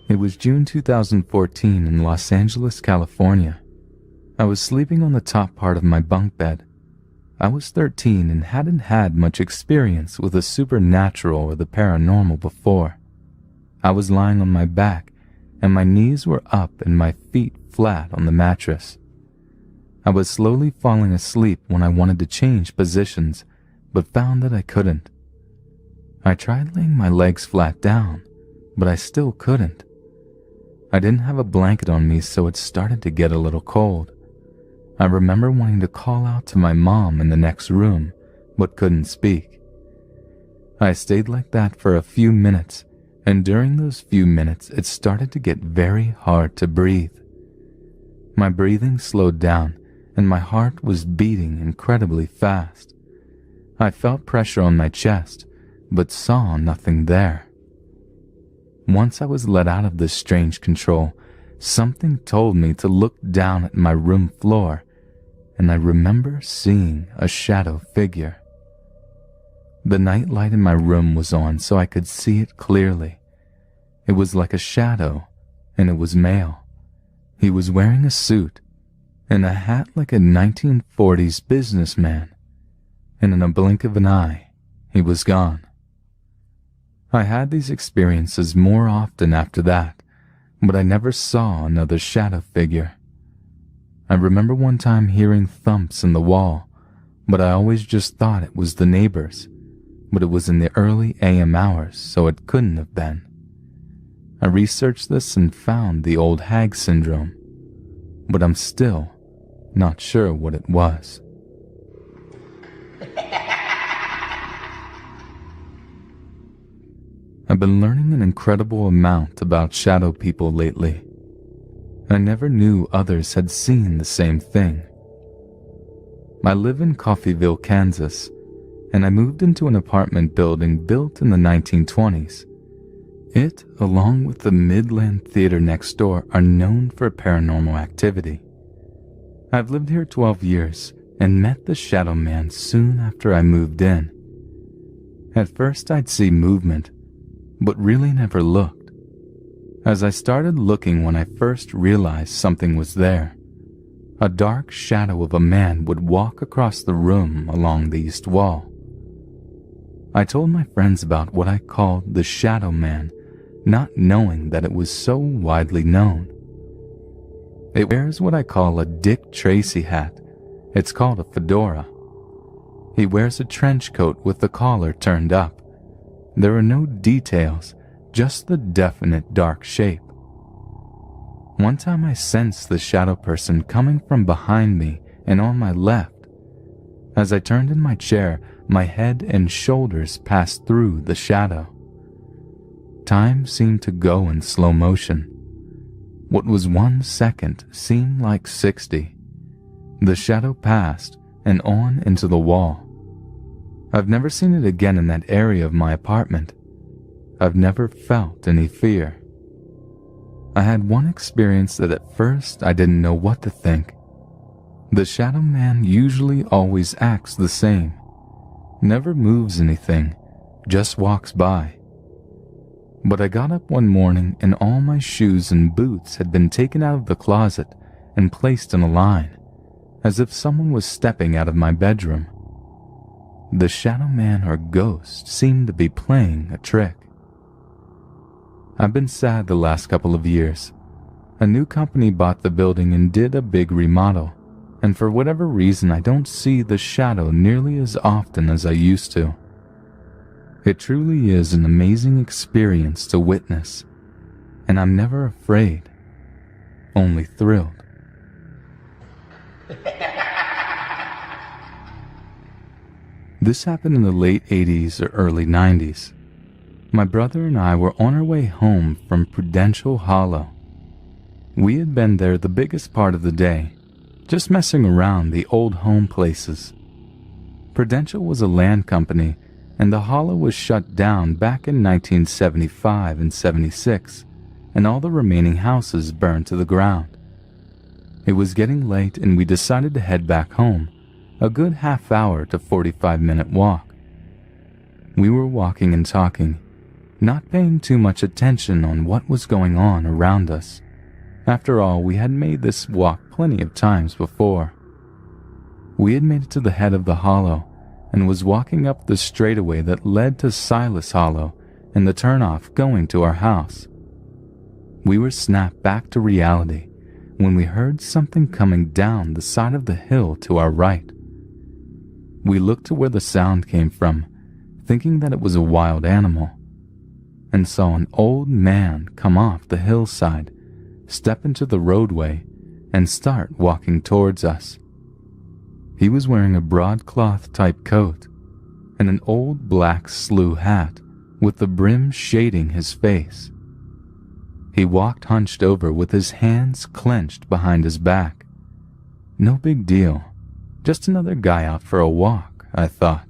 It was June 2014 in Los Angeles, California. I was sleeping on the top part of my bunk bed. I was 13 and hadn't had much experience with the supernatural or the paranormal before. I was lying on my back, and my knees were up and my feet flat on the mattress. I was slowly falling asleep when I wanted to change positions, but found that I couldn't. I tried laying my legs flat down, but I still couldn't. I didn't have a blanket on me, so it started to get a little cold. I remember wanting to call out to my mom in the next room, but couldn't speak. I stayed like that for a few minutes, and during those few minutes it started to get very hard to breathe. My breathing slowed down, and my heart was beating incredibly fast. I felt pressure on my chest, but saw nothing there. Once I was let out of this strange control, something told me to look down at my room floor, and I remember seeing a shadow figure. The night light in my room was on so I could see it clearly. It was like a shadow, and it was male. He was wearing a suit and a hat like a 1940s businessman, and in a blink of an eye, he was gone. I had these experiences more often after that, but I never saw another shadow figure. I remember one time hearing thumps in the wall, but I always just thought it was the neighbors, but it was in the early AM hours, so it couldn't have been. I researched this and found the old hag syndrome, but I'm still not sure what it was. I've been learning an incredible amount about shadow people lately. I never knew others had seen the same thing. I live in Coffeyville, Kansas, and I moved into an apartment building built in the 1920s. It, along with the Midland Theater next door, are known for paranormal activity. I've lived here 12 years and met the Shadow Man soon after I moved in. At first I'd see movement, but really never looked. As I started looking when I first realized something was there, a dark shadow of a man would walk across the room along the east wall. I told my friends about what I called the Shadow Man, not knowing that it was so widely known. It wears what I call a Dick Tracy hat. It's called a fedora. He wears a trench coat with the collar turned up. There are no details, just the definite dark shape. One time I sensed the shadow person coming from behind me and on my left. As I turned in my chair, my head and shoulders passed through the shadow. Time seemed to go in slow motion. What was 1 second seemed like 60. The shadow passed and on into the wall. I've never seen it again in that area of my apartment. I've never felt any fear. I had one experience that at first I didn't know what to think. The Shadow Man usually always acts the same. Never moves anything, just walks by. But I got up one morning and all my shoes and boots had been taken out of the closet and placed in a line, as if someone was stepping out of my bedroom. The Shadow Man or ghost seemed to be playing a trick. I've been sad the last couple of years. A new company bought the building and did a big remodel, and for whatever reason I don't see the shadow nearly as often as I used to. It truly is an amazing experience to witness, and I'm never afraid only thrilled. This happened in the late 80s or early 90s. My brother and I were on our way home from Prudential Hollow. We had been there the biggest part of the day, just messing around the old home places. Prudential was a land company, and the Hollow was shut down back in 1975 and 76, and all the remaining houses burned to the ground. It was getting late, and we decided to head back home, a good half-hour to 45-minute walk. We were walking and talking, not paying too much attention on what was going on around us. After all, we had made this walk plenty of times before. We had made it to the head of the hollow and was walking up the straightaway that led to Silas Hollow and the turnoff going to our house. We were snapped back to reality when we heard something coming down the side of the hill to our right. We looked to where the sound came from, thinking that it was a wild animal, and saw an old man come off the hillside, step into the roadway, and start walking towards us. He was wearing a broadcloth type coat and an old black slew hat with the brim shading his face. He walked hunched over with his hands clenched behind his back. No big deal, just another guy out for a walk, I thought.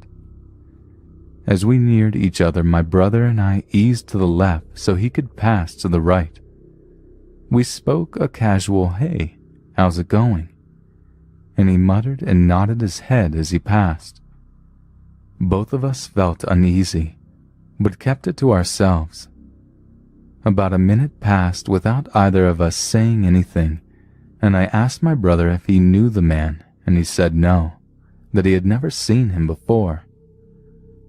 As we neared each other, my brother and I eased to the left so he could pass to the right. We spoke a casual, "Hey, how's it going?" and he muttered and nodded his head as he passed. Both of us felt uneasy, but kept it to ourselves. About a minute passed without either of us saying anything, and I asked my brother if he knew the man, and he said no, that he had never seen him before.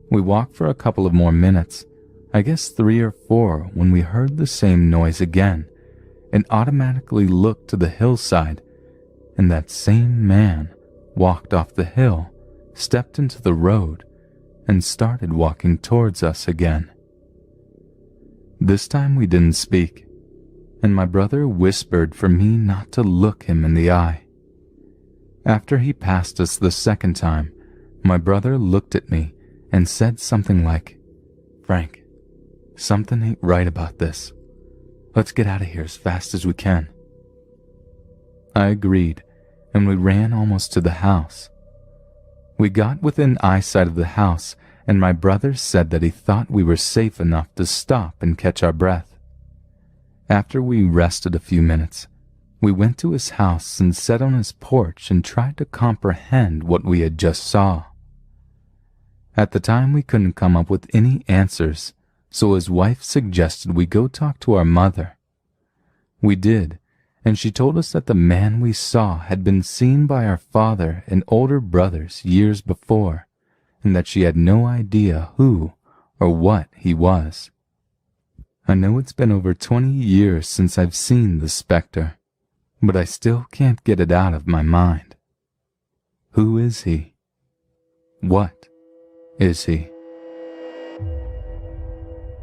We walked for a couple of more minutes, I guess 3 or 4, when we heard the same noise again, and automatically looked to the hillside, and that same man walked off the hill, stepped into the road, and started walking towards us again. This time we didn't speak, and my brother whispered for me not to look him in the eye. After he passed us the second time, my brother looked at me and said something like, "Frank, something ain't right about this. Let's get out of here as fast as we can." I agreed, and we ran almost to the house. We got within eyesight of the house, and my brother said that he thought we were safe enough to stop and catch our breath. After we rested a few minutes, we went to his house and sat on his porch and tried to comprehend what we had just saw. At the time, we couldn't come up with any answers, so his wife suggested we go talk to our mother. We did, and she told us that the man we saw had been seen by our father and older brothers years before, and that she had no idea who or what he was. I know it's been over 20 years since I've seen the specter, but I still can't get it out of my mind. Who is he? What is he?